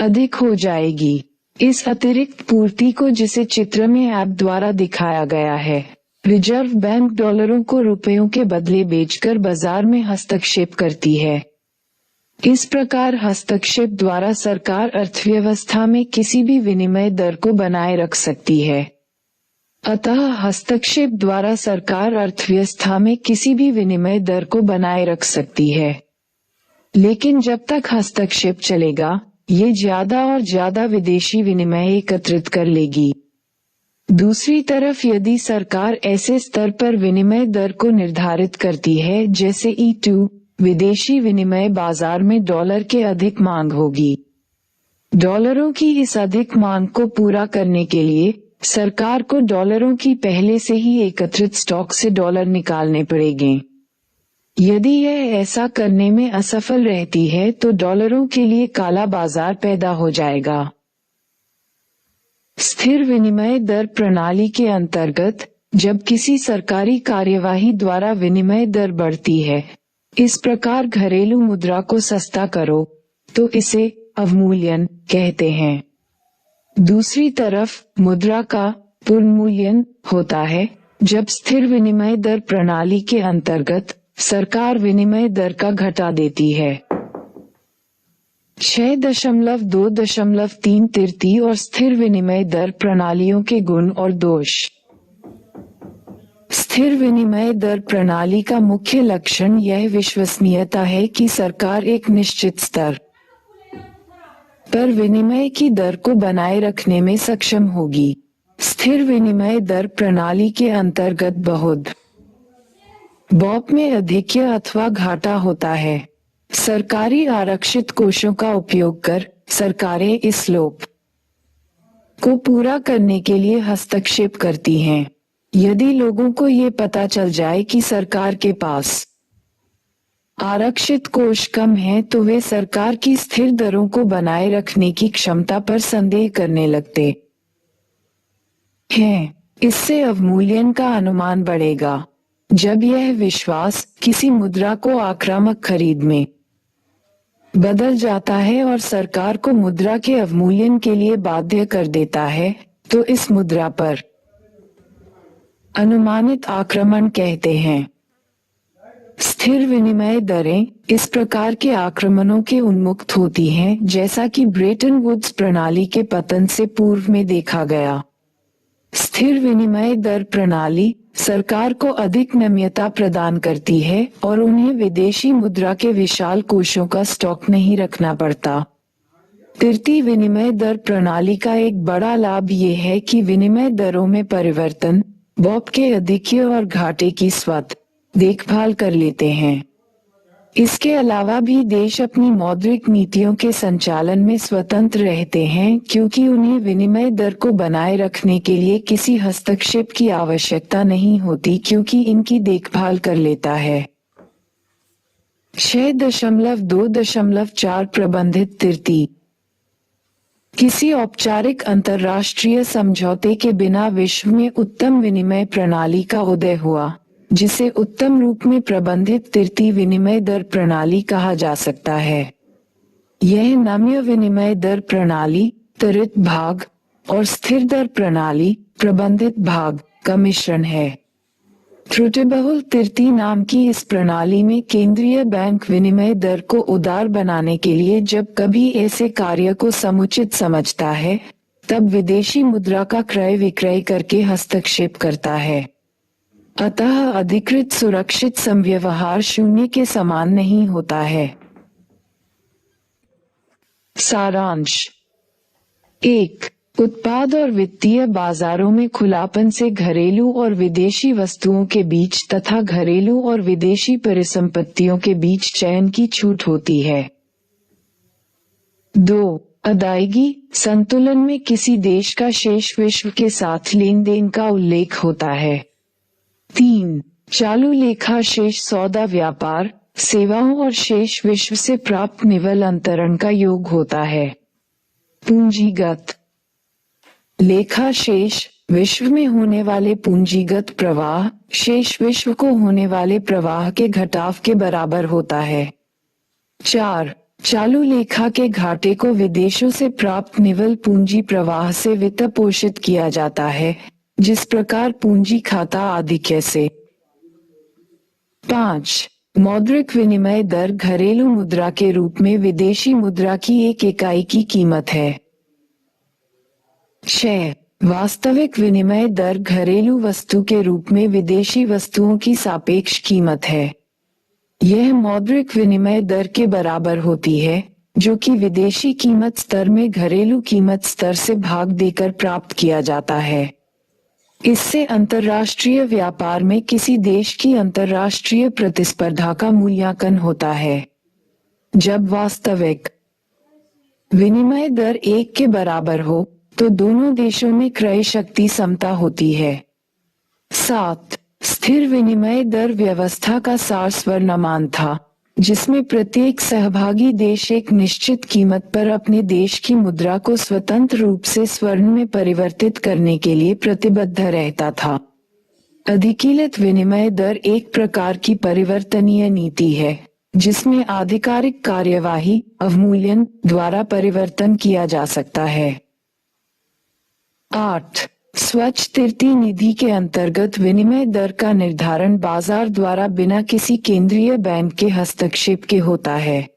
अधिक हो जाएगी। इस अतिरिक्त पूर्ति को, जिसे चित्र में ऐप द्वारा दिखाया गया है, रिजर्व बैंक डॉलरों को रुपयों के बदले बेचकर बाजार में हस्तक्षेप करती है। इस प्रकार हस्तक्षेप द्वारा सरकार अर्थव्यवस्था में किसी भी विनिमय दर को बनाए रख सकती है। अतः हस्तक्षेप द्वारा सरकार अर्थव्यवस्था में किसी भी विनिमय दर को बनाए रख सकती है। लेकिन जब तक हस्तक्षेप चलेगा, ये ज्यादा और ज्यादा विदेशी विनिमय एकत्रित कर लेगी। दूसरी तरफ यदि सरकार ऐसे स्तर पर विनिमय दर को निर्धारित करती है जैसे E2, विदेशी विनिमय बाजार में डॉलर के अधिक मांग होगी। डॉलरों की इस अधिक मांग को पूरा करने के लिए सरकार को डॉलरों की पहले से ही एकत्रित स्टॉक से डॉलर निकालने पड़ेंगे। यदि यह ऐसा करने में असफल रहती है तो डॉलरों के लिए काला बाजार पैदा हो जाएगा। स्थिर विनिमय दर प्रणाली के अंतर्गत जब किसी सरकारी कार्यवाही द्वारा विनिमय दर बढ़ती है, इस प्रकार घरेलू मुद्रा को सस्ता करो, तो इसे अवमूल्यन कहते हैं। दूसरी तरफ मुद्रा का पुनर्मूल्यन होता है जब स्थिर विनिमय दर प्रणाली के अंतर्गत सरकार विनिमय दर का घटा देती है। 6.2.3 तिरती और स्थिर विनिमय दर प्रणालियों के गुण और दोष। स्थिर विनिमय दर प्रणाली का मुख्य लक्षण यह विश्वसनीयता है कि सरकार एक निश्चित स्तर पर विनिमय की दर को बनाए रखने में सक्षम होगी। स्थिर विनिमय दर प्रणाली के अंतर्गत बहुत बॉप में अधिक अथवा घाटा होता है। सरकारी आरक्षित कोषों का उपयोग कर सरकारें इस लोप को पूरा करने के लिए हस्तक्षेप करती हैं। यदि लोगों को ये पता चल जाए कि सरकार के पास आरक्षित कोष कम है तो वे सरकार की स्थिर दरों को बनाए रखने की क्षमता पर संदेह करने लगते हैं। इससे अवमूल्यन का अनुमान बढ़ेगा। जब यह विश्वास किसी मुद्रा को आक्रामक खरीद में बदल जाता है और सरकार को मुद्रा के अवमूल्यन के लिए बाध्य कर देता है, तो इस मुद्रा पर अनुमानित आक्रमण कहते हैं। स्थिर विनिमय दरें इस प्रकार के आक्रमणों के उन्मुक्त होती हैं, जैसा कि ब्रेटन वुड्स प्रणाली के पतन से पूर्व में देखा गया। स्थिर विनिमय दर प्रणाली सरकार को अधिक नम्यता प्रदान करती है और उन्हें विदेशी मुद्रा के विशाल कोषों का स्टॉक नहीं रखना पड़ता। तिरती विनिमय दर प्रणाली का एक बड़ा लाभ ये है कि विनिमय दरों में परिवर्तन बॉप के अधिक और घाटे की स्वतः देखभाल कर लेते हैं। इसके अलावा भी देश अपनी मौद्रिक नीतियों के संचालन में स्वतंत्र रहते हैं, क्योंकि उन्हें विनिमय दर को बनाए रखने के लिए किसी हस्तक्षेप की आवश्यकता नहीं होती, क्योंकि इनकी देखभाल कर लेता है। 6.2.4 प्रबंधित तिरती। किसी औपचारिक अंतर्राष्ट्रीय समझौते के बिना विश्व में उत्तम विनिमय प्रणाली का उदय हुआ, जिसे उत्तम रूप में प्रबंधित तिरती विनिमय दर प्रणाली कहा जा सकता है। यह नम्य विनिमय दर प्रणाली, त्वरित भाग और स्थिर दर प्रणाली प्रबंधित भाग का मिश्रण है। त्रुटिबहुल तृतीय नाम की इस प्रणाली में केंद्रीय बैंक विनिमय दर को उदार बनाने के लिए जब कभी ऐसे कार्य को समुचित समझता है तब विदेशी मुद्रा का क्रय विक्रय करके हस्तक्षेप करता है। अतः अधिकृत सुरक्षित संव्यवहार शून्य के समान नहीं होता है। सारांश 1. उत्पाद और वित्तीय बाजारों में खुलापन से घरेलू और विदेशी वस्तुओं के बीच तथा घरेलू और विदेशी परिसंपत्तियों के बीच चयन की छूट होती है। 2. अदायगी संतुलन में किसी देश का शेष विश्व के साथ लेन देन का उल्लेख होता है। 3. चालू लेखा शेष सौदा व्यापार, सेवाओं और शेष विश्व से प्राप्त निवल अंतरण का योग होता है। पूंजीगत लेखा शेष विश्व में होने वाले पूंजीगत प्रवाह शेष विश्व को होने वाले प्रवाह के घटाव के बराबर होता है। 4. चालू लेखा के घाटे को विदेशों से प्राप्त निवल पूंजी प्रवाह से वित्त पोषित किया जाता है, जिस प्रकार पूंजी खाता आधिक्य से। 5. मौद्रिक विनिमय दर घरेलू मुद्रा के रूप में विदेशी मुद्रा की एक इकाई की कीमत है। 6. वास्तविक विनिमय दर घरेलू वस्तु के रूप में विदेशी वस्तुओं की सापेक्ष कीमत है। यह मौद्रिक विनिमय दर के बराबर होती है, जो कि विदेशी कीमत स्तर में घरेलू कीमत स्तर से भाग देकर प्राप्त किया जाता है। इससे अंतर्राष्ट्रीय व्यापार में किसी देश की अंतर्राष्ट्रीय प्रतिस्पर्धा का मूल्यांकन होता है। जब वास्तविक विनिमय दर 1 के बराबर हो तो दोनों देशों में क्रय शक्ति समता होती है। 7. स्थिर विनिमय दर व्यवस्था का सार स्वर्णमान था, जिसमें प्रत्येक सहभागी देश एक निश्चित कीमत पर अपने देश की मुद्रा को स्वतंत्र रूप से स्वर्ण में परिवर्तित करने के लिए प्रतिबद्ध रहता था। अधिकीलित विनिमय दर एक प्रकार की परिवर्तनीय नीति है, जिसमें आधिकारिक कार्यवाही अवमूल्यन द्वारा परिवर्तन किया जा सकता है। 8. स्वच्छ तृतीय निधि के अंतर्गत विनिमय दर का निर्धारण बाजार द्वारा बिना किसी केंद्रीय बैंक के हस्तक्षेप के होता है।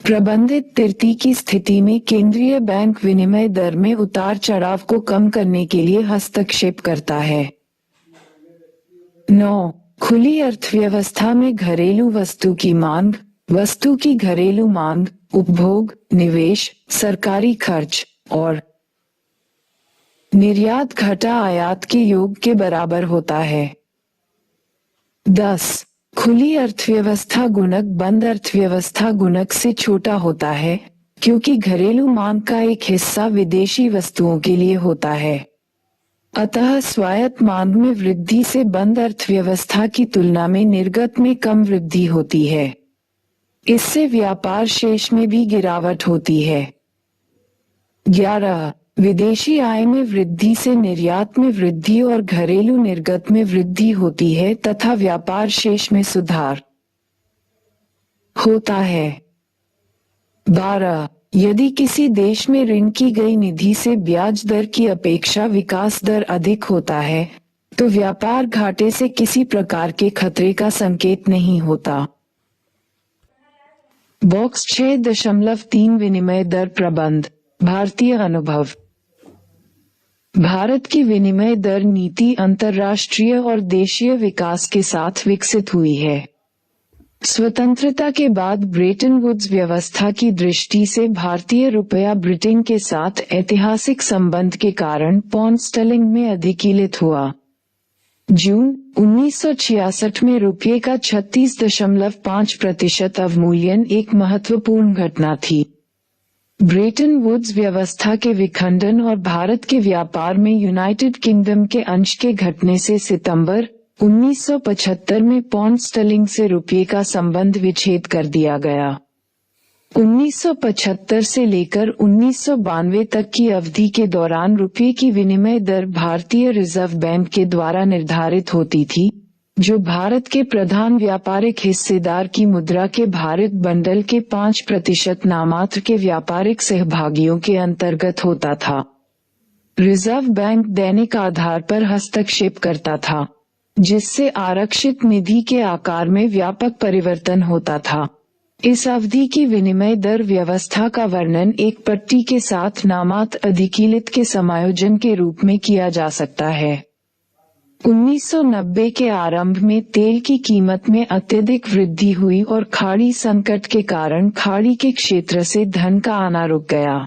प्रबंधित तृतीय की स्थिति में केंद्रीय बैंक विनिमय दर में उतार चढ़ाव को कम करने के लिए हस्तक्षेप करता है। 9. खुली अर्थव्यवस्था में घरेलू वस्तु की मांग, वस्तु की घरेलू मांग, उपभोग, निवेश, सरकारी खर्च और निर्यात घटा आयात के योग के बराबर होता है। 10. खुली अर्थव्यवस्था गुणक बंद अर्थव्यवस्था गुणक से छोटा होता है, क्योंकि घरेलू मांग का एक हिस्सा विदेशी वस्तुओं के लिए होता है। अतः स्वायत्त मांग में वृद्धि से बंद अर्थव्यवस्था की तुलना में निर्गत में कम वृद्धि होती है। इससे व्यापार शेष में भी गिरावट होती है। 11. विदेशी आय में वृद्धि से निर्यात में वृद्धि और घरेलू निर्गत में वृद्धि होती है तथा व्यापार शेष में सुधार होता है। 12. यदि किसी देश में ऋण की गई निधि से ब्याज दर की अपेक्षा विकास दर अधिक होता है, तो व्यापार घाटे से किसी प्रकार के खतरे का संकेत नहीं होता। बॉक्स 6.3 विनिमय दर प्रबंध भारतीय अनुभव। भारत की विनिमय दर नीति अंतर्राष्ट्रीय और देशीय विकास के साथ विकसित हुई है। स्वतंत्रता के बाद ब्रेटन वुड्स व्यवस्था की दृष्टि से भारतीय रुपया ब्रिटेन के साथ ऐतिहासिक संबंध के कारण पाउंड स्टर्लिंग में अधिकीलित हुआ। जून 1966 में रुपये का 36.5% अवमूल्यन एक महत्वपूर्ण घटना थी। ब्रेटन वुड्स व्यवस्था के विखंडन और भारत के व्यापार में यूनाइटेड किंगडम के अंश के घटने से सितंबर 1975 में पाउंड स्टर्लिंग से रुपये का संबंध विच्छेद कर दिया गया। 1975 से लेकर 1992 तक की अवधि के दौरान रुपये की विनिमय दर भारतीय रिजर्व बैंक के द्वारा निर्धारित होती थी, जो भारत के प्रधान व्यापारिक हिस्सेदार की मुद्रा के भारित बंडल के 5% नामात्र के व्यापारिक सहभागियों के अंतर्गत होता था। रिजर्व बैंक दैनिक आधार पर हस्तक्षेप करता था, जिससे आरक्षित निधि के आकार में व्यापक परिवर्तन होता था। इस अवधि की विनिमय दर व्यवस्था का वर्णन एक पट्टी के साथ नामात्र अधिकीलित के समायोजन के रूप में किया जा सकता है। 1990 के आरंभ में तेल की कीमत में अत्यधिक वृद्धि हुई और खाड़ी संकट के कारण खाड़ी के क्षेत्र से धन का आना रुक गया।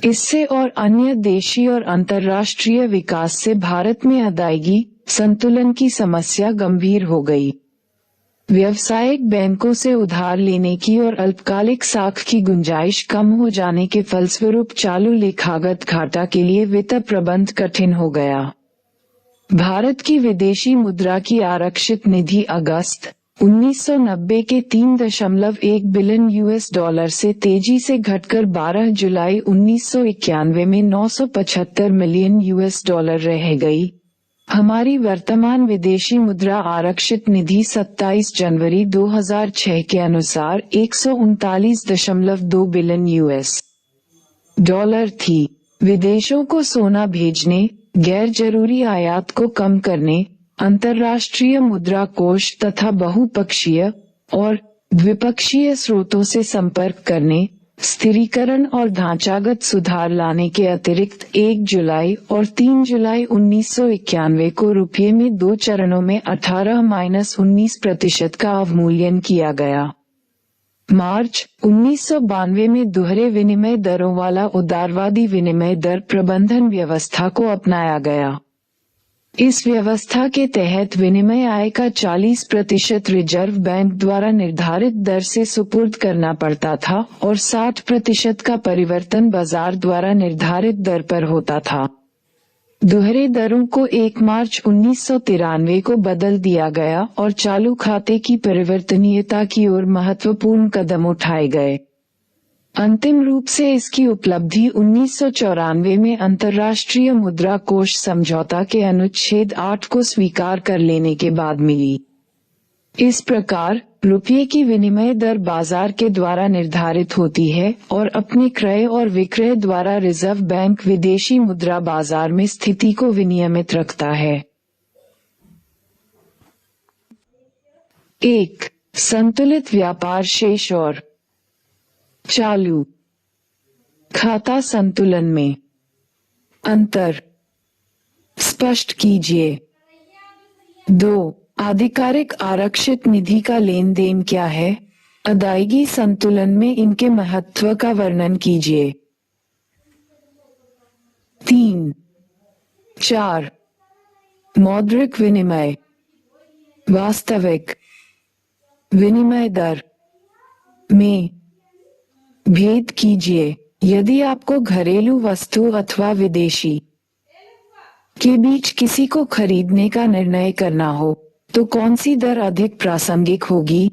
इससे और अन्य देशी और अंतर्राष्ट्रीय विकास से भारत में अदायगी संतुलन की समस्या गंभीर हो गई। व्यावसायिक बैंकों से उधार लेने की और अल्पकालिक साख की गुंजाइश कम हो जाने के फलस्वरूप चालू लेखागत घाटा के लिए वित्त प्रबंध कठिन हो गया। भारत की विदेशी मुद्रा की आरक्षित निधि अगस्त 1990 के 3.1 बिलियन $, से तेजी से घटकर 12 जुलाई 1991 में 975 मिलियन $, रह गई। हमारी वर्तमान विदेशी मुद्रा आरक्षित निधि 27 जनवरी 2006 के अनुसार 139.2 बिलियन $, थी। विदेशों को सोना भेजने, गैर जरूरी आयात को कम करने, अंतर्राष्ट्रीय मुद्रा कोष तथा बहुपक्षीय और द्विपक्षीय स्रोतों से संपर्क करने, स्थिरीकरण और ढांचागत सुधार लाने के अतिरिक्त 1 जुलाई और 3 जुलाई 1991 को रुपये में 2 चरणों में 18-19% का अवमूल्यन किया गया। मार्च 1992 में दोहरे विनिमय दरों वाला उदारवादी विनिमय दर प्रबंधन व्यवस्था को अपनाया गया। इस व्यवस्था के तहत विनिमय आय का 40% रिजर्व बैंक द्वारा निर्धारित दर से सुपुर्द करना पड़ता था और 60% का परिवर्तन बाजार द्वारा निर्धारित दर पर होता था। दोहरे दरों को 1 मार्च 1993 को बदल दिया गया और चालू खाते की परिवर्तनीयता की ओर महत्वपूर्ण कदम उठाए गए। अंतिम रूप से इसकी उपलब्धि 1994 में अंतर्राष्ट्रीय मुद्रा कोष समझौता के अनुच्छेद 8 को स्वीकार कर लेने के बाद मिली। इस प्रकार रुपये की विनिमय दर बाजार के द्वारा निर्धारित होती है और अपने क्रय और विक्रय द्वारा रिजर्व बैंक विदेशी मुद्रा बाजार में स्थिति को विनियमित रखता है। 1. संतुलित व्यापार शेष और चालू खाता संतुलन में अंतर स्पष्ट कीजिए। 2. आधिकारिक आरक्षित निधि का लेन देन क्या है? अदायगी संतुलन में इनके महत्व का वर्णन कीजिए। 3. 4. मौद्रिक विनिमय वास्तविक विनिमय दर में भेद कीजिए। यदि आपको घरेलू वस्तु अथवा विदेशी के बीच किसी को खरीदने का निर्णय करना हो तो कौन सी दर अधिक प्रासंगिक होगी?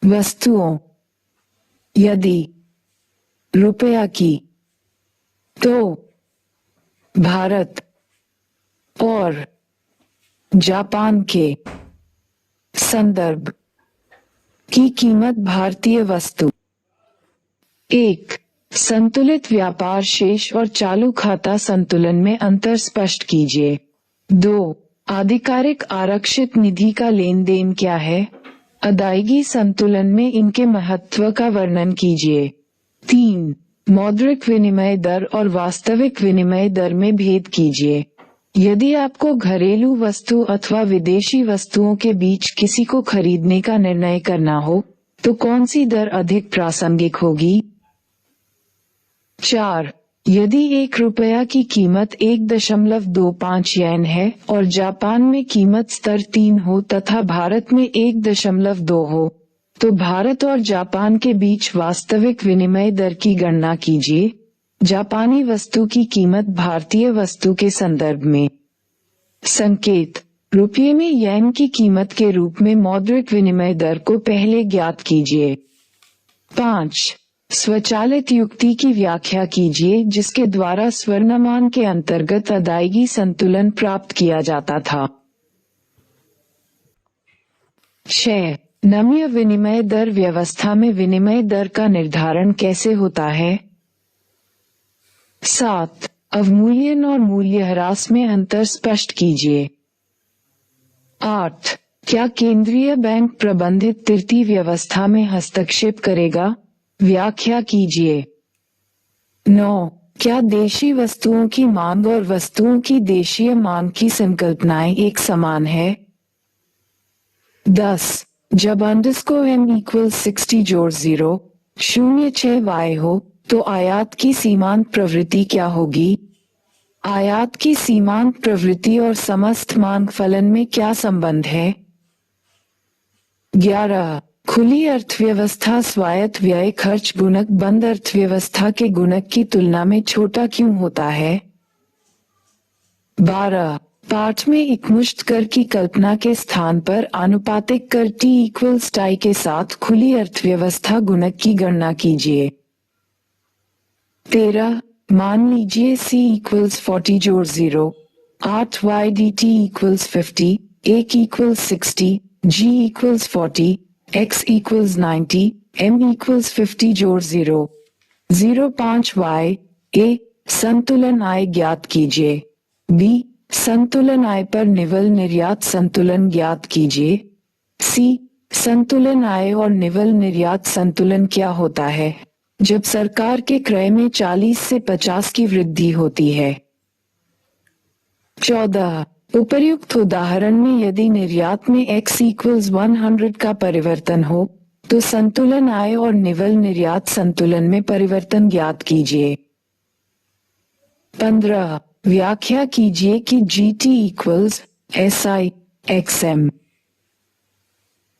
वस्तुओं यदि रुपया की तो भारत और जापान के संदर्भ की कीमत भारतीय वस्तु। 1. संतुलित व्यापार शेष और चालू खाता संतुलन में अंतर स्पष्ट कीजिए। 2. आधिकारिक आरक्षित निधि का लेन देन क्या है? अदायगी संतुलन में इनके महत्व का वर्णन कीजिए। 3. मौद्रिक विनिमय दर और वास्तविक विनिमय दर में भेद कीजिए। यदि आपको घरेलू वस्तु अथवा विदेशी वस्तुओं के बीच किसी को खरीदने का निर्णय करना हो तो कौन सी दर अधिक प्रासंगिक होगी? 4. यदि 1 रुपया की कीमत 1.25 येन है और जापान में कीमत स्तर 3 हो तथा भारत में 1.2 हो तो भारत और जापान के बीच वास्तविक विनिमय दर की गणना कीजिए। जापानी वस्तु की कीमत भारतीय वस्तु के संदर्भ में। संकेत: रुपये में येन की कीमत के रूप में मौद्रिक विनिमय दर को पहले ज्ञात कीजिए। 5. स्वचालित युक्ति की व्याख्या कीजिए जिसके द्वारा स्वर्णमान के अंतर्गत अदायगी संतुलन प्राप्त किया जाता था। 6. नम्य विनिमय दर व्यवस्था में विनिमय दर का निर्धारण कैसे होता है? 7. अवमूल्यन और मूल्यह्रास में अंतर स्पष्ट कीजिए। 8. क्या केंद्रीय बैंक प्रबंधित तृतीय व्यवस्था में हस्तक्षेप करेगा? व्याख्या कीजिए। 9. क्या देशी वस्तुओं की मांग और वस्तुओं की देशीय मांग की संकल्पनाएं एक समान है? 10. जब _m=60 जोड़ 0.06 y हो तो आयात की सीमांत प्रवृत्ति क्या होगी? आयात की सीमांत प्रवृत्ति और समस्त मांग फलन में क्या संबंध है? 11. खुली अर्थव्यवस्था स्वायत्त व्यय खर्च गुणक बंद अर्थव्यवस्था के गुणक की तुलना में छोटा क्यों होता है? 12. पाठ में एकमुश्त कर की कल्पना के स्थान पर आनुपातिक कर T=I के साथ खुली अर्थव्यवस्था गुणक की गणना कीजिए। 13. मान लीजिए C=40 जोड़ 0.8 y dt=50, 1=60, G=40, x=90, m=50 जोड़ 0.05 y। a. संतुलन आय ज्ञात कीजिए। b. संतुलन आय पर निवल निर्यात संतुलन ज्ञात कीजिए। c. संतुलन आय और निवल निर्यात संतुलन क्या होता है जब सरकार के क्रय में 40 से 50 की वृद्धि होती है? 14. उपर्युक्त उदाहरण में यदि निर्यात में x=100 का परिवर्तन हो तो संतुलन आय और निवल निर्यात संतुलन में परिवर्तन ज्ञात कीजिए। 15. व्याख्या कीजिए कि GT=SI/XM।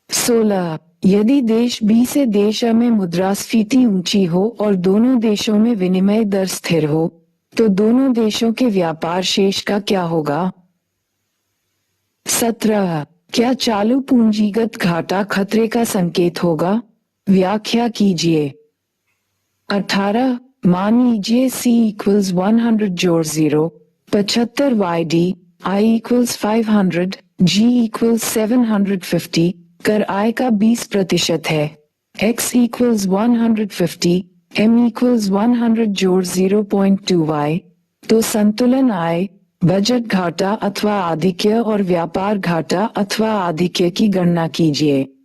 16. यदि देश B से देश A में मुद्रास्फीति ऊंची हो और दोनों देशों में विनिमय दर स्थिर हो तो दोनों देशों के व्यापार शेष का क्या होगा? 17. क्या चालू पूंजीगत घाटा खतरे का संकेत होगा? व्याख्या कीजिए। 18. मान लीजिए C=100 जोड़ 0.75 YD, I=500, G=750, कर आय का 20% है। x=150, m=100 जोड़ 0.2 y। तो संतुलन आय, बजट घाटा अथवा आधिक्य और व्यापार घाटा अथवा आधिक्य की गणना कीजिए।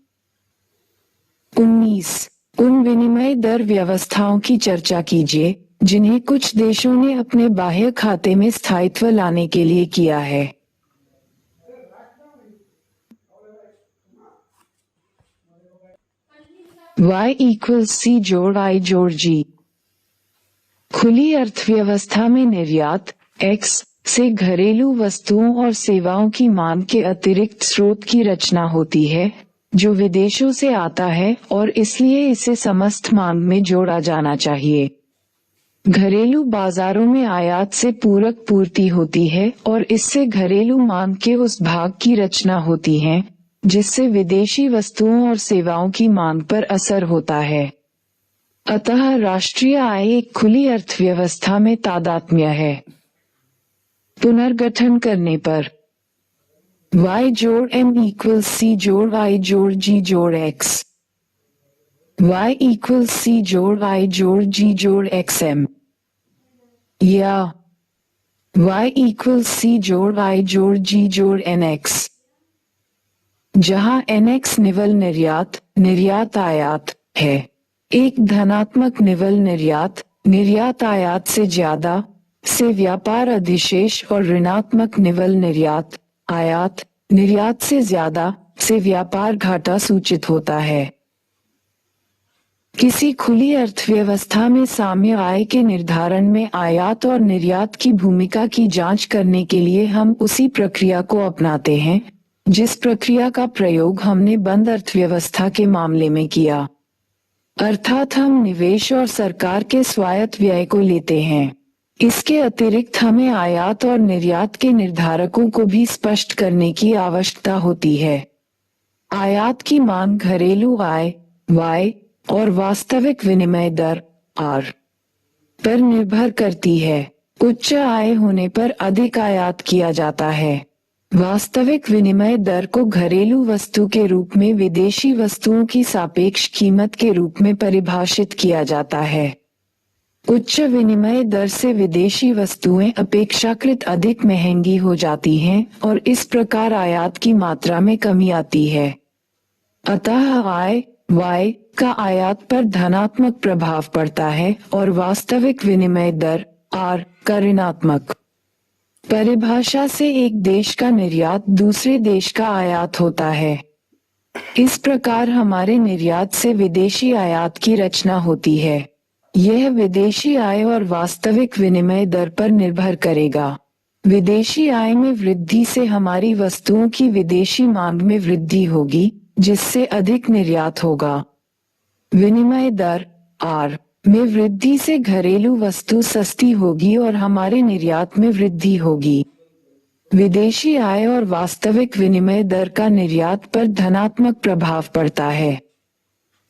19. उन विनिमय दर व्यवस्थाओं की चर्चा कीजिए जिन्हें कुछ देशों ने अपने बाह्य खाते में स्थायित्व लाने के लिए किया है। y=c जोड़ I जोड़ g। खुली अर्थव्यवस्था में निर्यात x से घरेलू वस्तुओं और सेवाओं की मांग के अतिरिक्त स्रोत की रचना होती है जो विदेशों से आता है और इसलिए इसे समस्त मांग में जोड़ा जाना चाहिए। घरेलू बाजारों में आयात से पूरक पूर्ति होती है और इससे घरेलू मांग के उस भाग की रचना होती है जिससे विदेशी वस्तुओं और सेवाओं की मांग पर असर होता है। अतः राष्ट्रीय आय एक खुली अर्थव्यवस्था में तादात्म्य है। पुनर्गठन करने पर y जोड़ m=c जोड़ I जोड़ g जोड़ x। y=c जोड़ I जोड़ g जोड़ xm या y=c जोड़ I जोड़ g जोड़ nx, जहां nx निवल निर्यात आयात है। एक धनात्मक निवल निर्यात आयात से ज्यादा से व्यापार अधिशेष और ऋणात्मक निवल निर्यात से ज्यादा से व्यापार घाटा सूचित होता है। किसी खुली अर्थव्यवस्था में साम्य आय के निर्धारण में आयात और निर्यात की भूमिका की जांच करने के लिए हम उसी प्रक्रिया को अपनाते हैं जिस प्रक्रिया का प्रयोग हमने बंद अर्थव्यवस्था के मामले में किया, अर्थात हम निवेश और सरकार के स्वायत्त व्यय को लेते हैं। इसके अतिरिक्त हमें आयात और निर्यात के निर्धारकों को भी स्पष्ट करने की आवश्यकता होती है। आयात की मांग घरेलू आय y और वास्तविक विनिमय दर r पर निर्भर करती है। उच्च आय होने पर अधिक आयात किया जाता है। वास्तविक विनिमय दर को घरेलू वस्तु के रूप में विदेशी वस्तुओं की सापेक्ष कीमत के रूप में परिभाषित किया जाता है। उच्च विनिमय दर से विदेशी वस्तुएं अपेक्षाकृत अधिक महंगी हो जाती हैं और इस प्रकार आयात की मात्रा में कमी आती है। अतः आय वाई का आयात पर धनात्मक प्रभाव पड़ता है और वास्तविक विनिमय दर आर का ऋणात्मक। परिभाषा से एक देश का निर्यात दूसरे देश का आयात होता है। इस प्रकार हमारे निर्यात से विदेशी आयात की रचना होती है। यह विदेशी आय और वास्तविक विनिमय दर पर निर्भर करेगा। विदेशी आय में वृद्धि से हमारी वस्तुओं की विदेशी मांग में वृद्धि होगी, जिससे अधिक निर्यात होगा। विनिमय दर आर में वृद्धि से घरेलू वस्तु सस्ती होगी और हमारे निर्यात में वृद्धि होगी। विदेशी आय और वास्तविक विनिमय दर का निर्यात पर धनात्मक प्रभाव पड़ता है।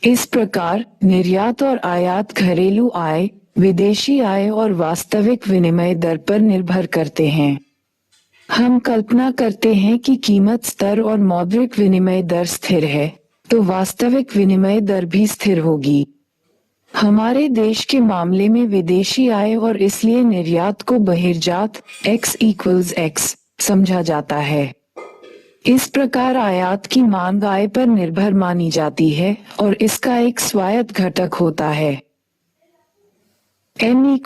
इस प्रकार निर्यात और आयात घरेलू आय, विदेशी आय और वास्तविक विनिमय दर पर निर्भर करते हैं। हम कल्पना करते हैं कि कीमत स्तर और मौद्रिक विनिमय दर स्थिर है, तो वास्तविक विनिमय दर भी स्थिर होगी। हमारे देश के मामले में विदेशी आय और इसलिए निर्यात को बहिर्जात x समझा जाता है। इस प्रकार आयात की मांग आय पर निर्भर मानी जाती है और इसका एक स्वायत्त घटक होता है। m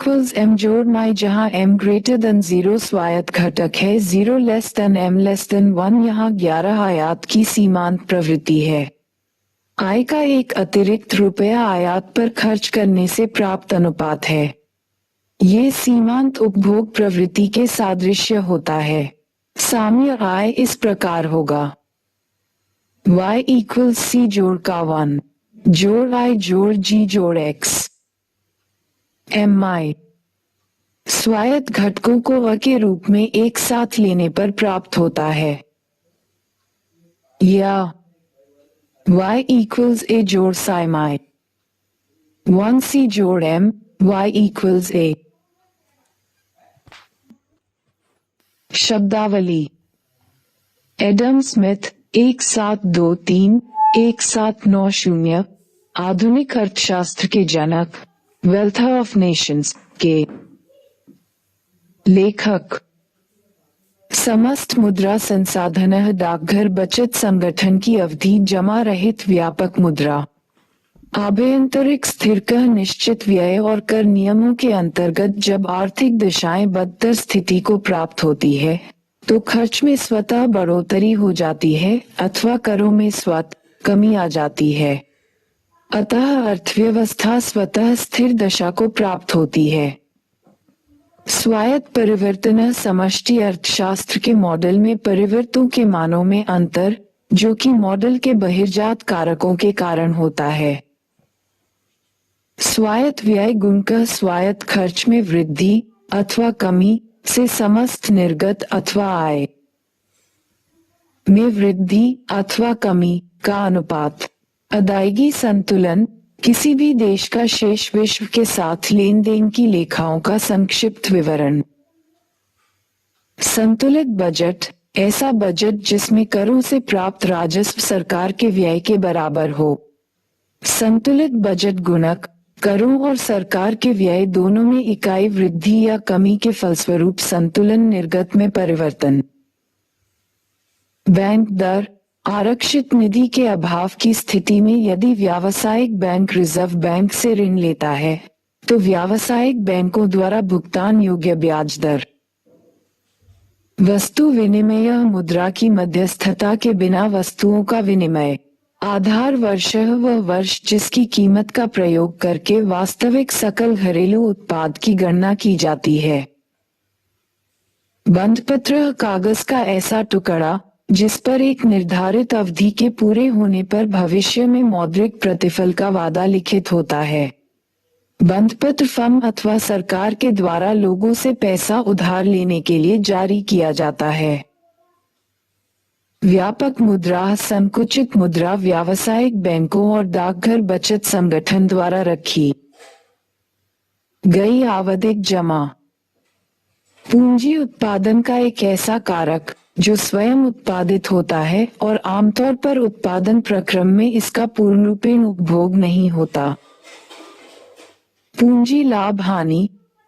जोड़ नाई, जहाँ m greater than 0 स्वायत्त घटक है, 0 less than m less than 1 यहाँ 11 आयात की सीमांत प्रवृत्ति है। आय का एक अतिरिक्त रुपया आयात पर खर्च करने से प्राप्त अनुपात है। ये सीमांत उपभोग प्रवृत्ति के सादृश्य होता है। साम्य आय इस प्रकार होगा: y equals c जोड़ का 1 जोड़ i जोड़ g जोड़ x। mi स्वायत्त घटकों को अ के रूप में एक साथ लेने पर प्राप्त होता है, या y equals a जोड़ psi mi 1c जोड़ m y equals a। शब्दावली: एडम स्मिथ 1723-1790, आधुनिक अर्थशास्त्र के जनक, वेल्थ ऑफ नेशंस के लेखक। समस्त मुद्रा संसाधन डाकघर बचत संगठन की अवधि जमा रहित व्यापक मुद्रा। आभ्यंतरिक स्थिर निश्चित व्यय और कर नियमों के अंतर्गत जब आर्थिक दिशाएं बदतर स्थिति को प्राप्त होती है, तो खर्च में स्वतः बढ़ोतरी हो जाती है अथवा करों में स्वतः कमी आ जाती है। अतः अर्थव्यवस्था स्वतः स्थिर दशा को प्राप्त होती है। स्वायत्त परिवर्तन समष्टि अर्थशास्त्र के मॉडल में परिवर्तों के मानों में अंतर, जो कि मॉडल के बहिर्जात कारकों के कारण होता है। स्वायत्त व्यय गुणक स्वायत्त खर्च में वृद्धि अथवा कमी से समस्त निर्गत अथवा आय में वृद्धि अथवा कमी का अनुपात। अदायगी संतुलन किसी भी देश का शेष विश्व के साथ लेन देन की लेखाओं का संक्षिप्त विवरण। संतुलित बजट ऐसा बजट जिसमें करों से प्राप्त राजस्व सरकार के व्यय के बराबर हो। संतुलित बजट गुणक करों और सरकार के व्यय दोनों में इकाई वृद्धि या कमी के फलस्वरूप संतुलन निर्गत में परिवर्तन। बैंक दर आरक्षित निधि के अभाव की स्थिति में यदि व्यावसायिक बैंक रिजर्व बैंक से ऋण लेता है, तो व्यावसायिक बैंकों द्वारा भुगतान योग्य ब्याज दर। वस्तु विनिमय मुद्रा की मध्यस्थता के बिना वस्तुओं का विनिमय। आधार वर्ष वह वर्ष जिसकी कीमत का प्रयोग करके वास्तविक सकल घरेलू उत्पाद की गणना की जाती है। बंधपत्र कागज का ऐसा टुकड़ा जिस पर एक निर्धारित अवधि के पूरे होने पर भविष्य में मौद्रिक प्रतिफल का वादा लिखित होता है। बंधपत्र फर्म अथवा सरकार के द्वारा लोगों से पैसा उधार लेने के लिए जारी किया जाता है। व्यापक मुद्रा संकुचित मुद्रा व्यावसायिक बैंकों और डाकघर बचत संगठन द्वारा रखी गई आवधिक जमा। पूंजी उत्पादन का एक ऐसा कारक जो स्वयं उत्पादित होता है और आमतौर पर उत्पादन प्रक्रम में इसका पूर्णरूपेण उपभोग नहीं होता। पूंजी लाभ हानि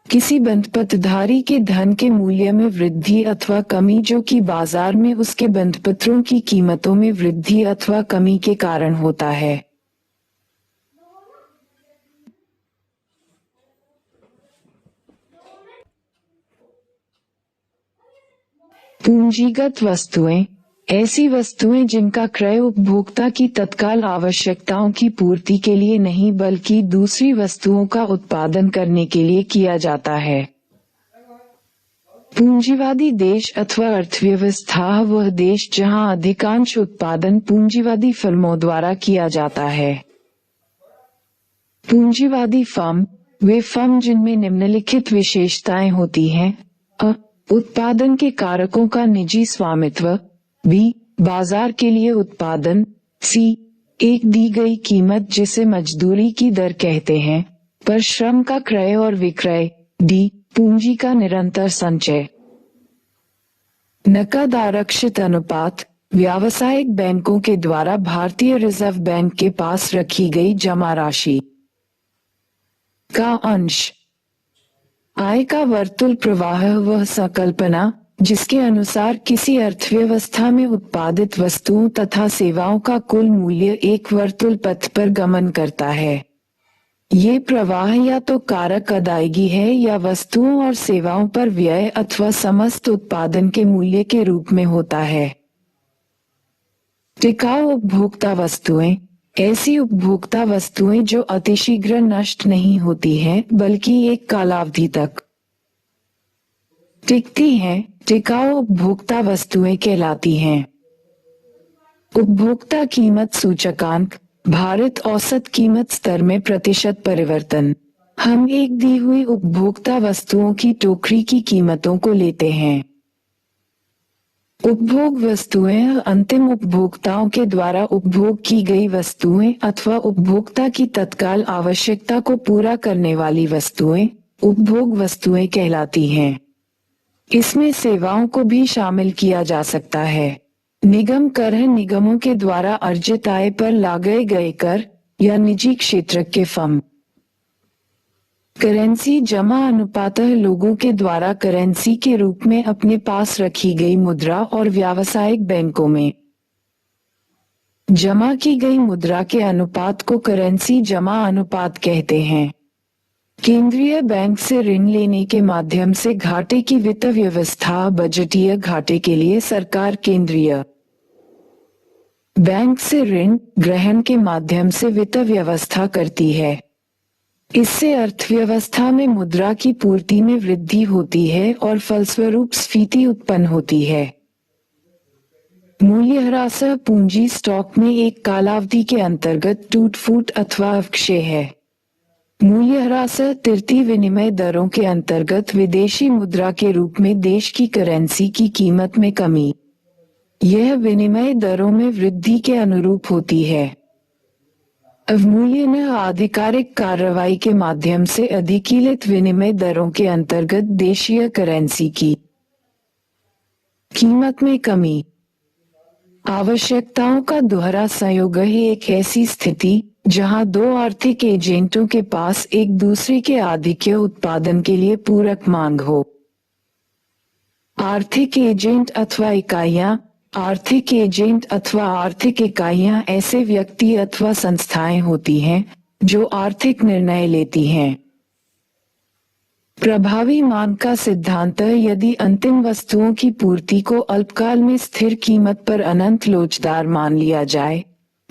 किसी बंधपत्रधारी के धन के मूल्य में वृद्धि अथवा कमी जो कि बाजार में उसके बंधपत्रों की कीमतों में वृद्धि अथवा कमी के कारण होता है। पूंजीगत वस्तुएं ऐसी वस्तुएं जिनका क्रय उपभोक्ता की तत्काल आवश्यकताओं की पूर्ति के लिए नहीं बल्कि दूसरी वस्तुओं का उत्पादन करने के लिए किया जाता है। पूंजीवादी देश अथवा अर्थव्यवस्था वह देश जहां अधिकांश उत्पादन पूंजीवादी फर्मों द्वारा किया जाता है। पूंजीवादी फर्म वे फर्म जिनमें निम्नलिखित विशेषताएं होती हैं: अ उत्पादन के कारकों का निजी स्वामित्व, बी बाजार के लिए उत्पादन, सी एक दी गई कीमत जिसे मजदूरी की दर कहते हैं पर श्रम का क्रय और विक्रय, डी पूंजी का निरंतर संचय। नकद आरक्षित अनुपात व्यावसायिक बैंकों के द्वारा भारतीय रिजर्व बैंक के पास रखी गई जमा राशि का अंश। आय का वर्तुल प्रवाह वह संकल्पना जिसके अनुसार किसी अर्थव्यवस्था में उत्पादित वस्तुओं तथा सेवाओं का कुल मूल्य एक वर्तुल पथ पर गमन करता है। ये प्रवाह या तो कारक अदायगी है या वस्तुओं और सेवाओं पर व्यय अथवा समस्त उत्पादन के मूल्य के रूप में होता है। टिकाऊ उपभोक्ता वस्तुएं ऐसी उपभोक्ता वस्तुएं जो अतिशीघ्र नष्ट नहीं होती हैं बल्कि एक कालावधि तक टिकती हैं, टिकाऊ उपभोक्ता वस्तुएं कहलाती हैं। उपभोक्ता कीमत सूचकांक भारित औसत कीमत स्तर में प्रतिशत परिवर्तन। हम एक दी हुई उपभोक्ता वस्तुओं की टोकरी की कीमतों को लेते हैं। उपभोग वस्तुएं अंतिम उपभोक्ताओं के द्वारा उपभोग की गई वस्तुएं अथवा उपभोक्ता की तत्काल आवश्यकता को पूरा करने वाली वस्तुएं उपभोग वस्तुएं कहलाती हैं। इसमें सेवाओं को भी शामिल किया जा सकता है। निगम कर निगमों के द्वारा अर्जित आय पर लगाए गए कर या निजी क्षेत्र के फर्म। करेंसी जमा अनुपातः लोगों के द्वारा करेंसी के रूप में अपने पास रखी गई मुद्रा और व्यावसायिक बैंकों में जमा की गई मुद्रा के अनुपात को करेंसी जमा अनुपात कहते हैं। केंद्रीय बैंक से ऋण लेने के माध्यम से घाटे की वित्त व्यवस्था बजटीय घाटे के लिए सरकार केंद्रीय बैंक से ऋण ग्रहण के माध्यम से वित्त व्यवस्था करती है। इससे अर्थव्यवस्था में मुद्रा की पूर्ति में वृद्धि होती है और फलस्वरूप स्फीति उत्पन्न होती है। मूल्यह्रास पूंजी स्टॉक में एक कालावधि के अंतर्गत टूट फूट अथवा अवक्षय है। मूल्यह्रास तिरती विनिमय दरों के अंतर्गत विदेशी मुद्रा के रूप में देश की करेंसी की कीमत में कमी। यह विनिमय दरों में वृद्धि के अनुरूप होती है। अवमूल्यन आधिकारिक कार्रवाई के माध्यम से अधिकीलित विनिमय दरों के अंतर्गत देशीय करेंसी की कीमत में कमी। आवश्यकताओं का दोहरा संयोग है एक ऐसी स्थिति जहां दो आर्थिक एजेंटों के पास एक दूसरे के आधिक्य उत्पादन के लिए पूरक मांग हो। आर्थिक एजेंट अथवा इकाइयां आर्थिक एजेंट अथवा आर्थिक इकाइयां ऐसे व्यक्ति अथवा संस्थाएं होती हैं जो आर्थिक निर्णय लेती हैं। प्रभावी मांग का सिद्धांत यदि अंतिम वस्तुओं की पूर्ति को अल्पकाल में स्थिर कीमत पर अनंत लोचदार मान लिया जाए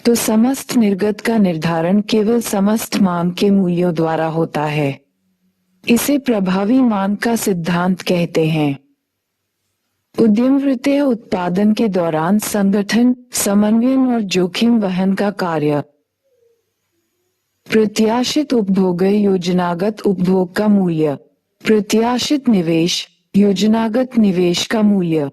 तो समस्त निर्गत का निर्धारण केवल समस्त मांग के मूल्यों द्वारा होता है। इसे प्रभावी मांग का सिद्धांत कहते हैं। उद्यमवृत्तीय उत्पादन के दौरान संगठन समन्वयन और जोखिम वहन का कार्य। प्रत्याशित उपभोग योजनागत उपभोग का मूल्य। प्रत्याशित निवेश योजनागत निवेश का मूल्य।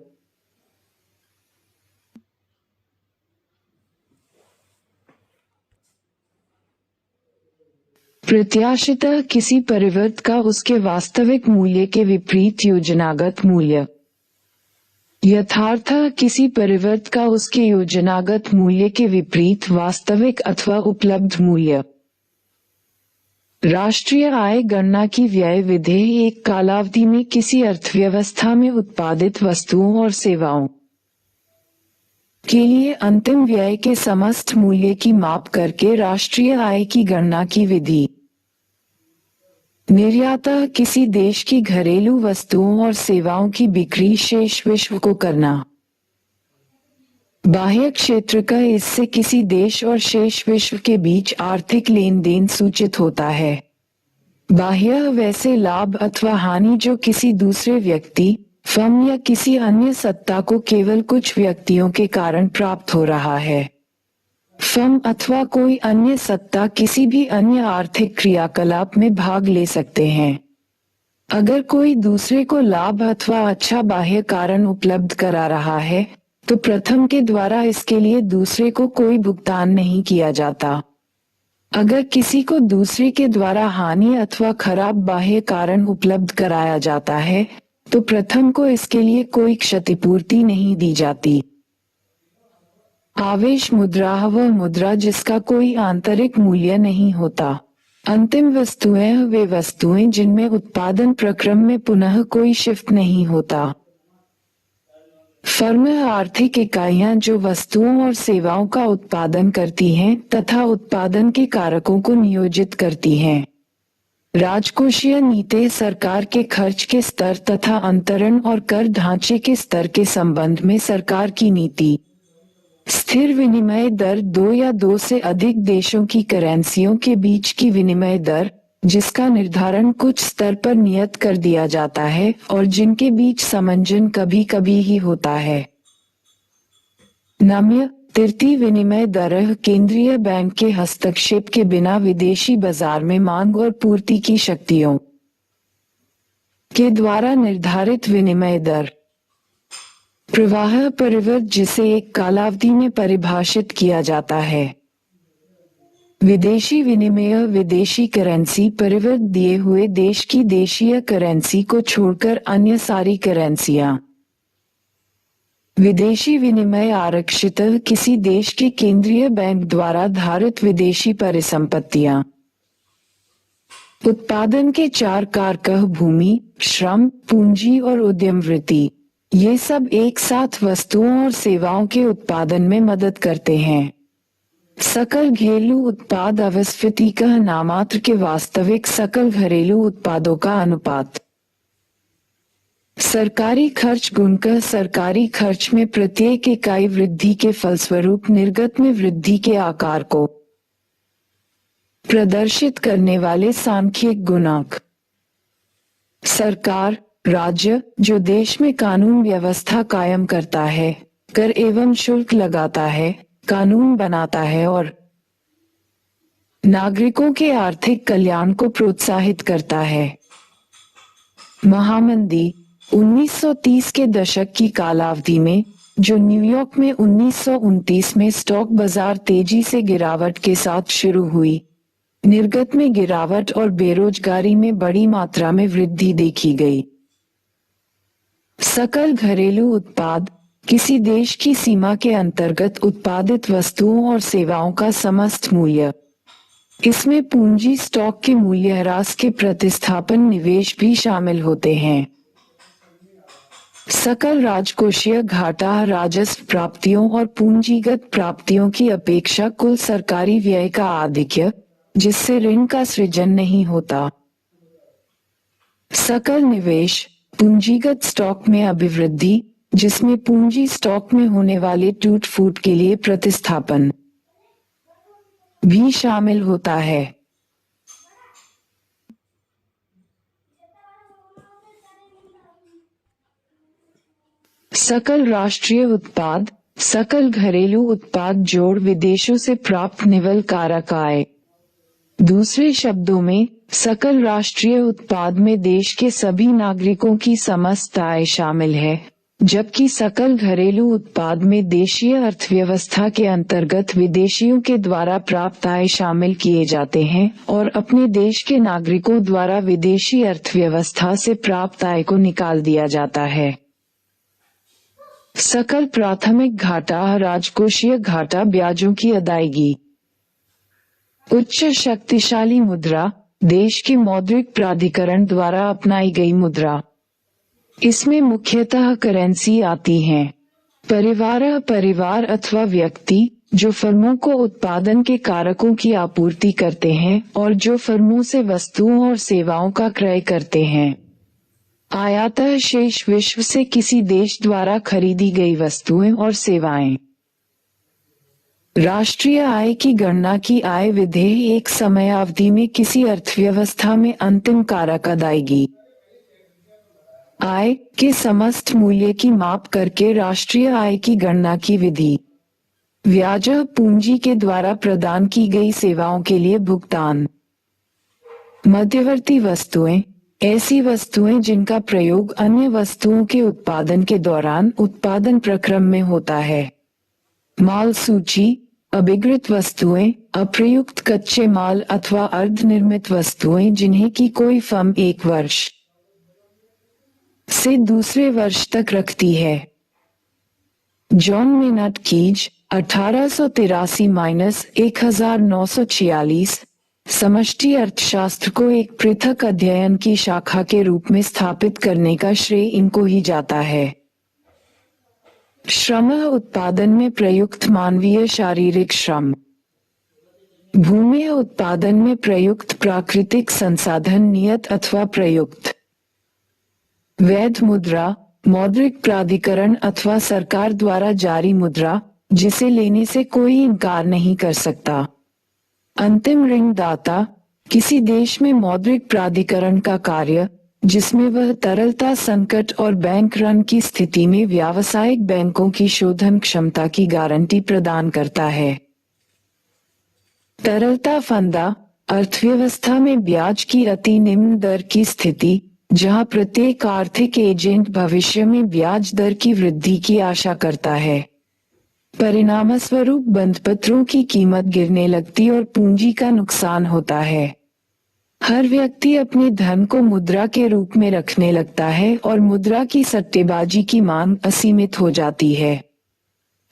प्रत्याशित किसी परिवर्त का उसके वास्तविक मूल्य के विपरीत योजनागत मूल्य। यथार्थ किसी परिवर्त का उसके योजनागत मूल्य के विपरीत वास्तविक अथवा उपलब्ध मूल्य। राष्ट्रीय आय गणना की व्यय विधि एक कालावधि में किसी अर्थव्यवस्था में उत्पादित वस्तुओं और सेवाओं के लिए अंतिम व्यय के समस्त मूल्य की माप करके राष्ट्रीय आय की गणना की विधि। निर्यातः किसी देश की घरेलू वस्तुओं और सेवाओं की बिक्री शेष विश्व को करना। बाह्य क्षेत्र का इससे किसी देश और शेष विश्व के बीच आर्थिक लेन देन सूचित होता है। बाह्य वैसे लाभ अथवा हानि जो किसी दूसरे व्यक्ति, फर्म या किसी अन्य सत्ता को केवल कुछ व्यक्तियों के कारण प्राप्त हो रहा है। फर्म अथवा कोई अन्य सत्ता किसी भी अन्य आर्थिक क्रियाकलाप में भाग ले सकते हैं। अगर कोई दूसरे को लाभ अथवा अच्छा बाह्य कारण उपलब्ध करा रहा है तो प्रथम के द्वारा इसके लिए दूसरे को कोई भुगतान नहीं किया जाता। अगर किसी को दूसरे के द्वारा हानि अथवा खराब बाह्य कारण उपलब्ध कराया जाता है तो प्रथम को इसके लिए कोई क्षतिपूर्ति नहीं दी जाती। आवेश मुद्रा वह मुद्रा जिसका कोई आंतरिक मूल्य नहीं होता। अंतिम वस्तुएं वे वस्तुएं जिनमें उत्पादन प्रक्रम में पुनः कोई शिफ्ट नहीं होता। फर्म आर्थिक इकाइयां जो वस्तुओं और सेवाओं का उत्पादन करती हैं तथा उत्पादन के कारकों को नियोजित करती हैं। राजकोषीय नीति सरकार के खर्च के स्तर तथा अंतरण और कर ढांचे के स्तर के संबंध में सरकार की नीति। स्थिर विनिमय दर दो या दो से अधिक देशों की करेंसियों के बीच की विनिमय दर जिसका निर्धारण कुछ स्तर पर नियत कर दिया जाता है और जिनके बीच समंजन कभी कभी ही होता है। नम्य तृतीय विनिमय दर केंद्रीय बैंक के हस्तक्षेप के बिना विदेशी बाजार में मांग और पूर्ति की शक्तियों के द्वारा निर्धारित विनिमय दर। प्रवाह परिवर्त जिसे एक कालावधि में परिभाषित किया जाता है। विदेशी विनिमय विदेशी करेंसी परिवर्त दिए हुए देश की देशीय करेंसी को छोड़कर अन्य सारी करेंसियां। विदेशी विनिमय आरक्षित किसी देश के केंद्रीय बैंक द्वारा धारित विदेशी परिसंपत्तियां। उत्पादन के चार कारक भूमि, श्रम, पूंजी और उद्यम वृत्ति ये सब एक साथ वस्तुओं और सेवाओं के उत्पादन में मदद करते हैं। सकल घरेलू उत्पाद अवस्फीतिकः नामात्र के वास्तविक सकल घरेलू उत्पादों का अनुपात। सरकारी खर्च गुणकर सरकारी खर्च में प्रत्येक इकाई वृद्धि के फलस्वरूप निर्गत में वृद्धि के आकार को प्रदर्शित करने वाले सांख्यिक गुणांक। सरकार राज्य जो देश में कानून व्यवस्था कायम करता है, कर एवं शुल्क लगाता है, कानून बनाता है और नागरिकों के आर्थिक कल्याण को प्रोत्साहित करता है। महामंदी 1930 के दशक की कालावधि में जो न्यूयॉर्क में 1929 में स्टॉक बाजार तेजी से गिरावट के साथ शुरू हुई, निर्गत में गिरावट और बेरोजगारी में बड़ी मात्रा में वृद्धि देखी गई। सकल घरेलू उत्पाद किसी देश की सीमा के अंतर्गत उत्पादित वस्तुओं और सेवाओं का समस्त मूल्य। इसमें पूंजी स्टॉक के मूल्यह्रास के प्रतिस्थापन निवेश भी शामिल होते हैं। सकल राजकोषीय घाटा राजस्व प्राप्तियों और पूंजीगत प्राप्तियों की अपेक्षा कुल सरकारी व्यय का आधिक्य जिससे ऋण का सृजन नहीं होता। सकल निवेश पूंजीगत स्टॉक में अभिवृद्धि जिसमें पूंजी स्टॉक में होने वाले टूट फूट के लिए प्रतिस्थापन भी शामिल होता है। सकल राष्ट्रीय उत्पाद सकल घरेलू उत्पाद जोड़ विदेशों से प्राप्त निवल कारक आय। दूसरे शब्दों में सकल राष्ट्रीय उत्पाद में देश के सभी नागरिकों की समस्त आय शामिल है, जबकि सकल घरेलू उत्पाद में देशीय अर्थव्यवस्था के अंतर्गत विदेशियों के द्वारा प्राप्त आय शामिल किए जाते हैं और अपने देश के नागरिकों द्वारा विदेशी अर्थव्यवस्था से प्राप्त आय को निकाल दिया जाता है। सकल प्राथमिक घाटा राजकोषीय घाटा ब्याजों की अदायगी। उच्च शक्तिशाली मुद्रा देश के मौद्रिक प्राधिकरण द्वारा अपनाई गई मुद्रा। इसमें मुख्यतः करेंसी आती हैं। परिवार अथवा व्यक्ति जो फर्मों को उत्पादन के कारकों की आपूर्ति करते हैं और जो फर्मों से वस्तुओं और सेवाओं का क्रय करते हैं। आयातः शेष विश्व से किसी देश द्वारा खरीदी गई वस्तुएं और सेवाएं। राष्ट्रीय आय की गणना की आय विधेय एक समयावधि में किसी अर्थव्यवस्था में अंतिम कारक अदायगी आय के समस्त मूल्य की माप करके राष्ट्रीय आय की गणना की विधि। ब्याज पूंजी के द्वारा प्रदान की गई सेवाओं के लिए भुगतान। मध्यवर्ती वस्तुएं ऐसी वस्तुएं जिनका प्रयोग अन्य वस्तुओं के उत्पादन के दौरान उत्पादन प्रक्रम में होता है। माल सूची अभिगृत वस्तुएं अप्रयुक्त कच्चे माल अथवा अर्धनिर्मित वस्तुएं जिन्हें की कोई फर्म एक वर्ष से दूसरे वर्ष तक रखती है। जॉन मेनार्ड कीज 1883-1946 समष्टि अर्थशास्त्र को एक पृथक अध्ययन की शाखा के रूप में स्थापित करने का श्रेय इनको ही जाता है। श्रम उत्पादन में प्रयुक्त मानवीय शारीरिक श्रम। भूमि उत्पादन में प्रयुक्त प्राकृतिक संसाधन नियत अथवा प्रयुक्त। वैध मुद्रा मौद्रिक प्राधिकरण अथवा सरकार द्वारा जारी मुद्रा जिसे लेने से कोई इनकार नहीं कर सकता। अंतिम ऋणदाता किसी देश में मौद्रिक प्राधिकरण का कार्य जिसमें वह तरलता संकट और बैंक रन की स्थिति में व्यावसायिक बैंकों की शोधन क्षमता की गारंटी प्रदान करता है। तरलता फंदा अर्थव्यवस्था में ब्याज की अति निम्न दर की स्थिति जहां प्रत्येक आर्थिक एजेंट भविष्य में ब्याज दर की वृद्धि की आशा करता है। परिणामस्वरूप बंधपत्रों की कीमत गिरने लगती और पूंजी का नुकसान होता है। हर व्यक्ति अपने धन को मुद्रा के रूप में रखने लगता है और मुद्रा की सट्टेबाजी की मांग असीमित हो जाती है।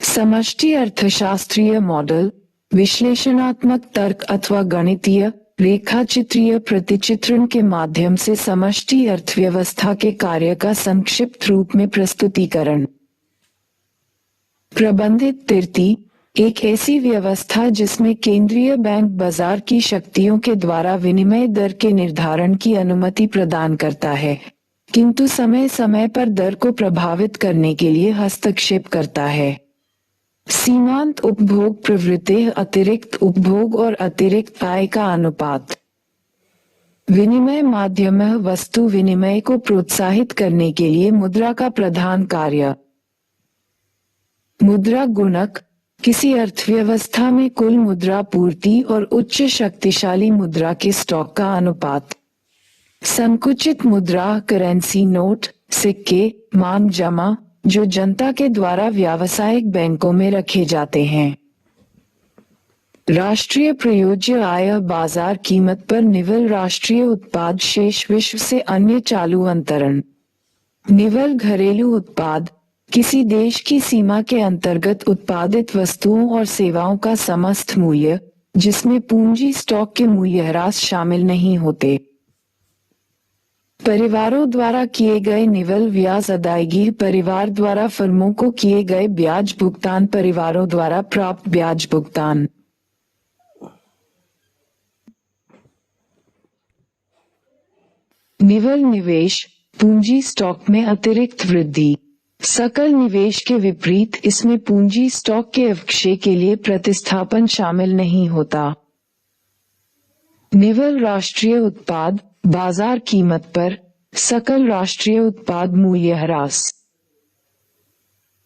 समष्टि अर्थशास्त्रीय मॉडल विश्लेषणात्मक तर्क अथवा गणितीय रेखाचित्रीय प्रतिचित्रण के माध्यम से समष्टि अर्थव्यवस्था के कार्य का संक्षिप्त रूप में प्रस्तुतिकरण। प्रबंधित तिर्ती एक ऐसी व्यवस्था जिसमें केंद्रीय बैंक बाजार की शक्तियों के द्वारा विनिमय दर के निर्धारण की अनुमति प्रदान करता है, किंतु समय समय पर दर को प्रभावित करने के लिए हस्तक्षेप करता है। सीमांत उपभोग प्रवृत्ति अतिरिक्त उपभोग और अतिरिक्त आय का अनुपात। विनिमय माध्यम वस्तु विनिमय को प्रोत्साहित करने के लिए मुद्रा का प्रधान कार्य। मुद्रा गुणक किसी अर्थव्यवस्था में कुल मुद्रा पूर्ति और उच्च शक्तिशाली मुद्रा के स्टॉक का अनुपात। संकुचित मुद्रा करेंसी नोट सिक्के मांग जमा जो जनता के द्वारा व्यावसायिक बैंकों में रखे जाते हैं। राष्ट्रीय प्रयोज्य आय बाजार कीमत पर निवल राष्ट्रीय उत्पाद शेष विश्व से अन्य चालू अंतरण। निवल घरेलू उत्पाद किसी देश की सीमा के अंतर्गत उत्पादित वस्तुओं और सेवाओं का समस्त मूल्य जिसमें पूंजी स्टॉक के मूल्यह्रास शामिल नहीं होते। परिवारों द्वारा किए गए निवल ब्याज अदायगी परिवार द्वारा फर्मों को किए गए ब्याज भुगतान परिवारों द्वारा प्राप्त ब्याज भुगतान। निवल निवेश पूंजी स्टॉक में अतिरिक्त वृद्धि। सकल निवेश के विपरीत इसमें पूंजी स्टॉक के अवक्षय के लिए प्रतिस्थापन शामिल नहीं होता। निवल राष्ट्रीय उत्पाद बाजार कीमत पर सकल राष्ट्रीय उत्पाद मूल्यह्रास।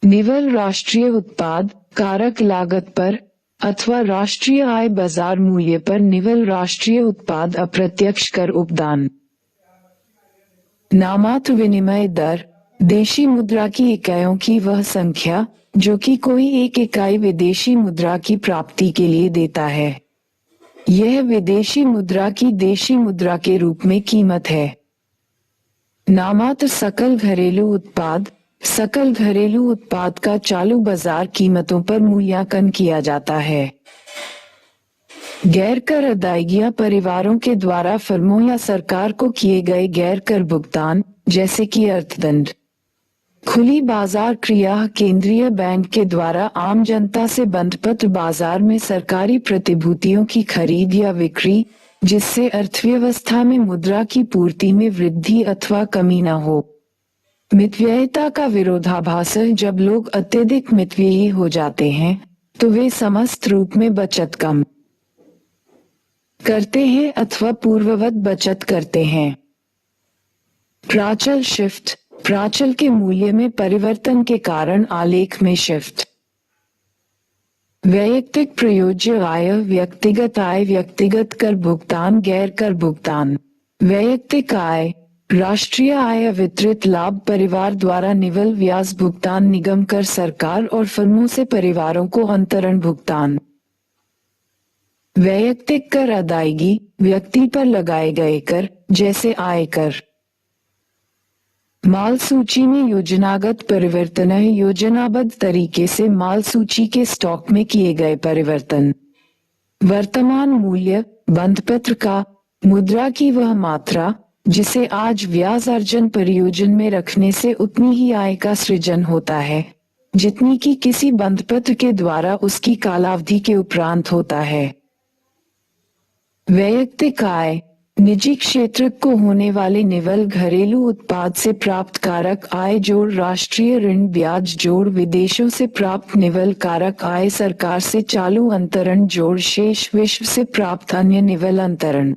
निवल राष्ट्रीय उत्पाद कारक लागत पर अथवा राष्ट्रीय आय बाजार मूल्य पर निवल राष्ट्रीय उत्पाद अप्रत्यक्ष कर उपदान। नामात्र विनिमय दर देशी मुद्रा की इकाइयों की वह संख्या जो कि कोई एक इकाई विदेशी मुद्रा की प्राप्ति के लिए देता है। यह विदेशी मुद्रा की देशी मुद्रा के रूप में कीमत है। नामात्र सकल घरेलू उत्पाद का चालू बाजार कीमतों पर मूल्यांकन किया जाता है। गैर कर अदायगियां परिवारों के द्वारा फर्मों या सरकार को किए गए गैर कर भुगतान, जैसे कि अर्थदंड। खुली बाजार क्रिया केंद्रीय बैंक के द्वारा आम जनता से बंधपत्र बाजार में सरकारी प्रतिभूतियों की खरीद या बिक्री, जिससे अर्थव्यवस्था में मुद्रा की पूर्ति में वृद्धि अथवा कमी न हो। मितव्ययिता का विरोधाभास है, जब लोग अत्यधिक मितव्ययी हो जाते हैं तो वे समस्त रूप में बचत कम करते हैं अथवा पूर्ववत बचत करते हैं। प्राचल शिफ्ट, प्राचल के मूल्य में परिवर्तन के कारण आलेख में शिफ्ट। वैयक्तिक प्रयोज्य आय, व्यक्तिगत आय, व्यक्तिगत कर भुगतान, गैर कर भुगतान। वैयक्तिक आय, राष्ट्रीय आय, वितरित लाभ, परिवार द्वारा निवल व्याज भुगतान, निगम कर, सरकार और फर्मों से परिवारों को अंतरण भुगतान। वैयक्तिक कर अदायगी, व्यक्ति पर लगाए गए कर, जैसे आयकर। माल सूची में योजनागत परिवर्तन है, योजनाबद्ध तरीके से माल सूची के स्टॉक में किए गए परिवर्तन। वर्तमान मूल्य, बंधपत्र का, मुद्रा की वह मात्रा जिसे आज व्याज अर्जन प्रयोजन में रखने से उतनी ही आय का सृजन होता है जितनी कि किसी बंधपत्र के द्वारा उसकी कालावधि के उपरांत होता है। वैयक्तिक आय, निजी क्षेत्र को होने वाले निवल घरेलू उत्पाद से प्राप्त कारक आय जोड़ राष्ट्रीय ऋण ब्याज जोड़ विदेशों से प्राप्त निवल कारक आय सरकार से चालू अंतरण जोड़ शेष विश्व से प्राप्त अन्य निवल अंतरण।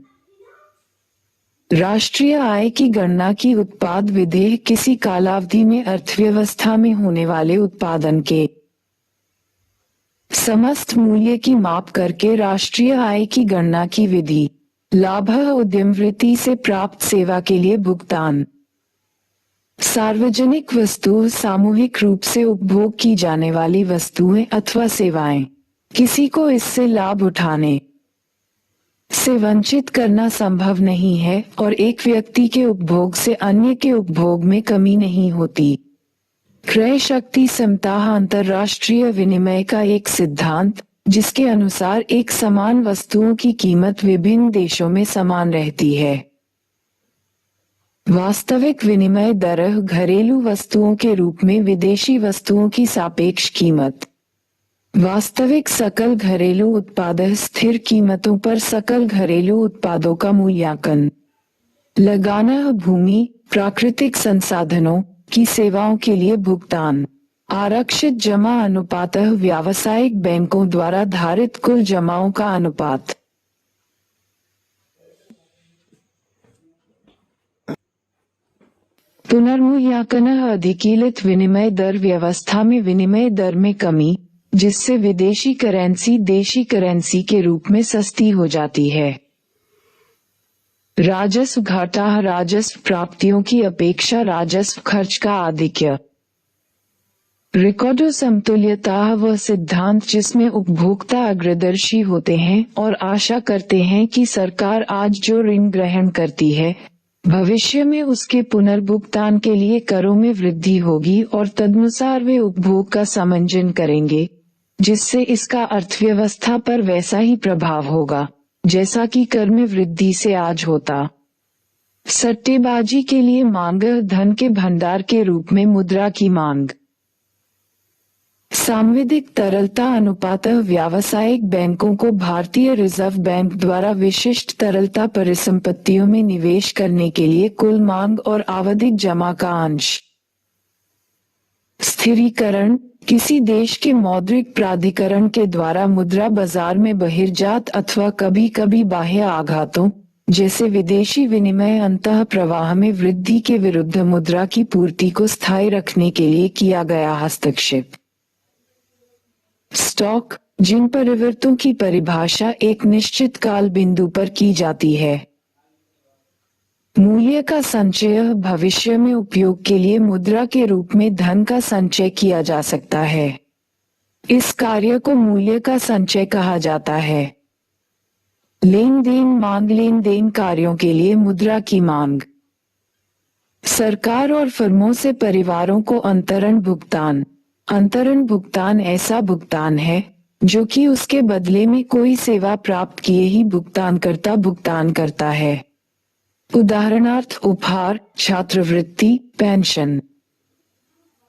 राष्ट्रीय आय की गणना की उत्पाद विधेय किसी कालावधि में अर्थव्यवस्था में होने वाले उत्पादन के समस्त मूल्य की माप करके राष्ट्रीय आय की गणना की विधि। लाभ उद्यमवृत्ति से प्राप्त सेवा के लिए भुगतान। सार्वजनिक वस्तु, सामूहिक रूप से उपभोग की जाने वाली वस्तुएं अथवा सेवाएं। किसी को इससे लाभ उठाने से वंचित करना संभव नहीं है और एक व्यक्ति के उपभोग से अन्य के उपभोग में कमी नहीं होती। क्रय शक्ति समता अंतरराष्ट्रीय विनिमय का एक सिद्धांत जिसके अनुसार एक समान वस्तुओं की कीमत विभिन्न देशों में समान रहती है। वास्तविक विनिमय दर, घरेलू वस्तुओं के रूप में विदेशी वस्तुओं की सापेक्ष कीमत। वास्तविक सकल घरेलू उत्पाद, स्थिर कीमतों पर सकल घरेलू उत्पादों का मूल्यांकन। लगाना, भूमि, प्राकृतिक संसाधनों की सेवाओं के लिए भुगतान। आरक्षित जमा अनुपात, व्यावसायिक बैंकों द्वारा धारित कुल जमाओं का अनुपात। पुनर्मूल्यांकन, अधिकीलित विनिमय दर व्यवस्था में विनिमय दर में कमी जिससे विदेशी करेंसी देशी करेंसी के रूप में सस्ती हो जाती है। राजस्व घाटा, राजस्व प्राप्तियों की अपेक्षा राजस्व खर्च का आधिक्य। रिकॉर्डो समतुल्यता, वह सिद्धांत जिसमें उपभोक्ता अग्रदर्शी होते हैं और आशा करते हैं कि सरकार आज जो ऋण ग्रहण करती है भविष्य में उसके पुनर्भुगतान के लिए करों में वृद्धि होगी और तदनुसार वे उपभोग का समंजन करेंगे जिससे इसका अर्थव्यवस्था पर वैसा ही प्रभाव होगा जैसा कि कर में वृद्धि से आज होता। सट्टेबाजी के लिए मांग, धन के भंडार के रूप में मुद्रा की मांग। सांविधिक तरलता अनुपात, व्यावसायिक बैंकों को भारतीय रिजर्व बैंक द्वारा विशिष्ट तरलता परिसंपत्तियों में निवेश करने के लिए कुल मांग और आवधिक जमा का अंश। स्थिरीकरण, किसी देश के मौद्रिक प्राधिकरण के द्वारा मुद्रा बाजार में बहिर्जात अथवा कभी कभी बाह्य आघातों जैसे विदेशी विनिमय अंतः प्रवाह में वृद्धि के विरुद्ध मुद्रा की पूर्ति को स्थायी रखने के लिए किया गया हस्तक्षेप। स्टॉक, जिन परिवर्तनों की परिभाषा एक निश्चित काल बिंदु पर की जाती है। मूल्य का संचय, भविष्य में उपयोग के लिए मुद्रा के रूप में धन का संचय किया जा सकता है। इस कार्य को मूल्य का संचय कहा जाता है। लेन देन मांग, लेन देन कार्यों के लिए मुद्रा की मांग। सरकार और फर्मों से परिवारों को अंतरण भुगतान। अंतरण भुगतान ऐसा भुगतान है जो कि उसके बदले में कोई सेवा प्राप्त किए ही भुगतान करता है। उदाहरणार्थ उपहार, छात्रवृत्ति, पेंशन।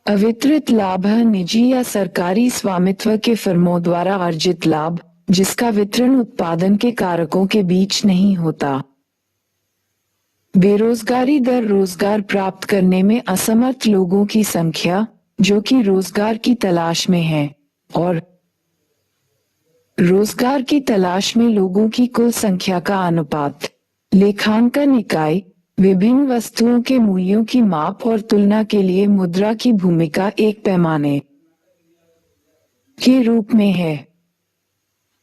अवितरित लाभ निजी या सरकारी स्वामित्व के फर्मों द्वारा अर्जित लाभ, जिसका वितरण उत्पादन के कारकों के बीच नहीं होता। बेरोजगारी दर रोजगार प्राप्त करने में असमर्थ लोगों की संख्या जो कि रोजगार की तलाश में है, और रोजगार की तलाश में लोगों की कुल संख्या का अनुपात। लेखांकन इकाई विभिन्न वस्तुओं के मूल्यों की माप और तुलना के लिए मुद्रा की भूमिका एक पैमाने के रूप में है।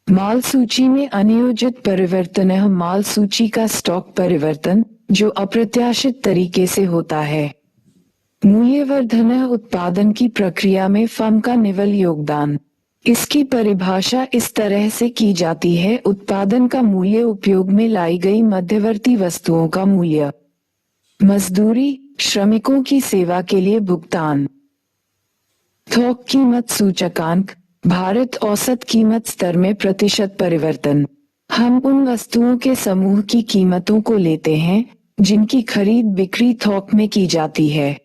माल सूची में अनियोजित परिवर्तन माल सूची का स्टॉक परिवर्तन जो अप्रत्याशित तरीके से होता है। मूल्यवर्धन उत्पादन की प्रक्रिया में फर्म का निवल योगदान। इसकी परिभाषा इस तरह से की जाती है: उत्पादन का मूल्य उपयोग में लाई गई मध्यवर्ती वस्तुओं का मूल्य, मजदूरी, श्रमिकों की सेवा के लिए भुगतान। थोक कीमत सूचकांक भारत औसत कीमत स्तर में प्रतिशत परिवर्तन। हम उन वस्तुओं के समूह की कीमतों को लेते हैं जिनकी खरीद बिक्री थोक में की जाती है।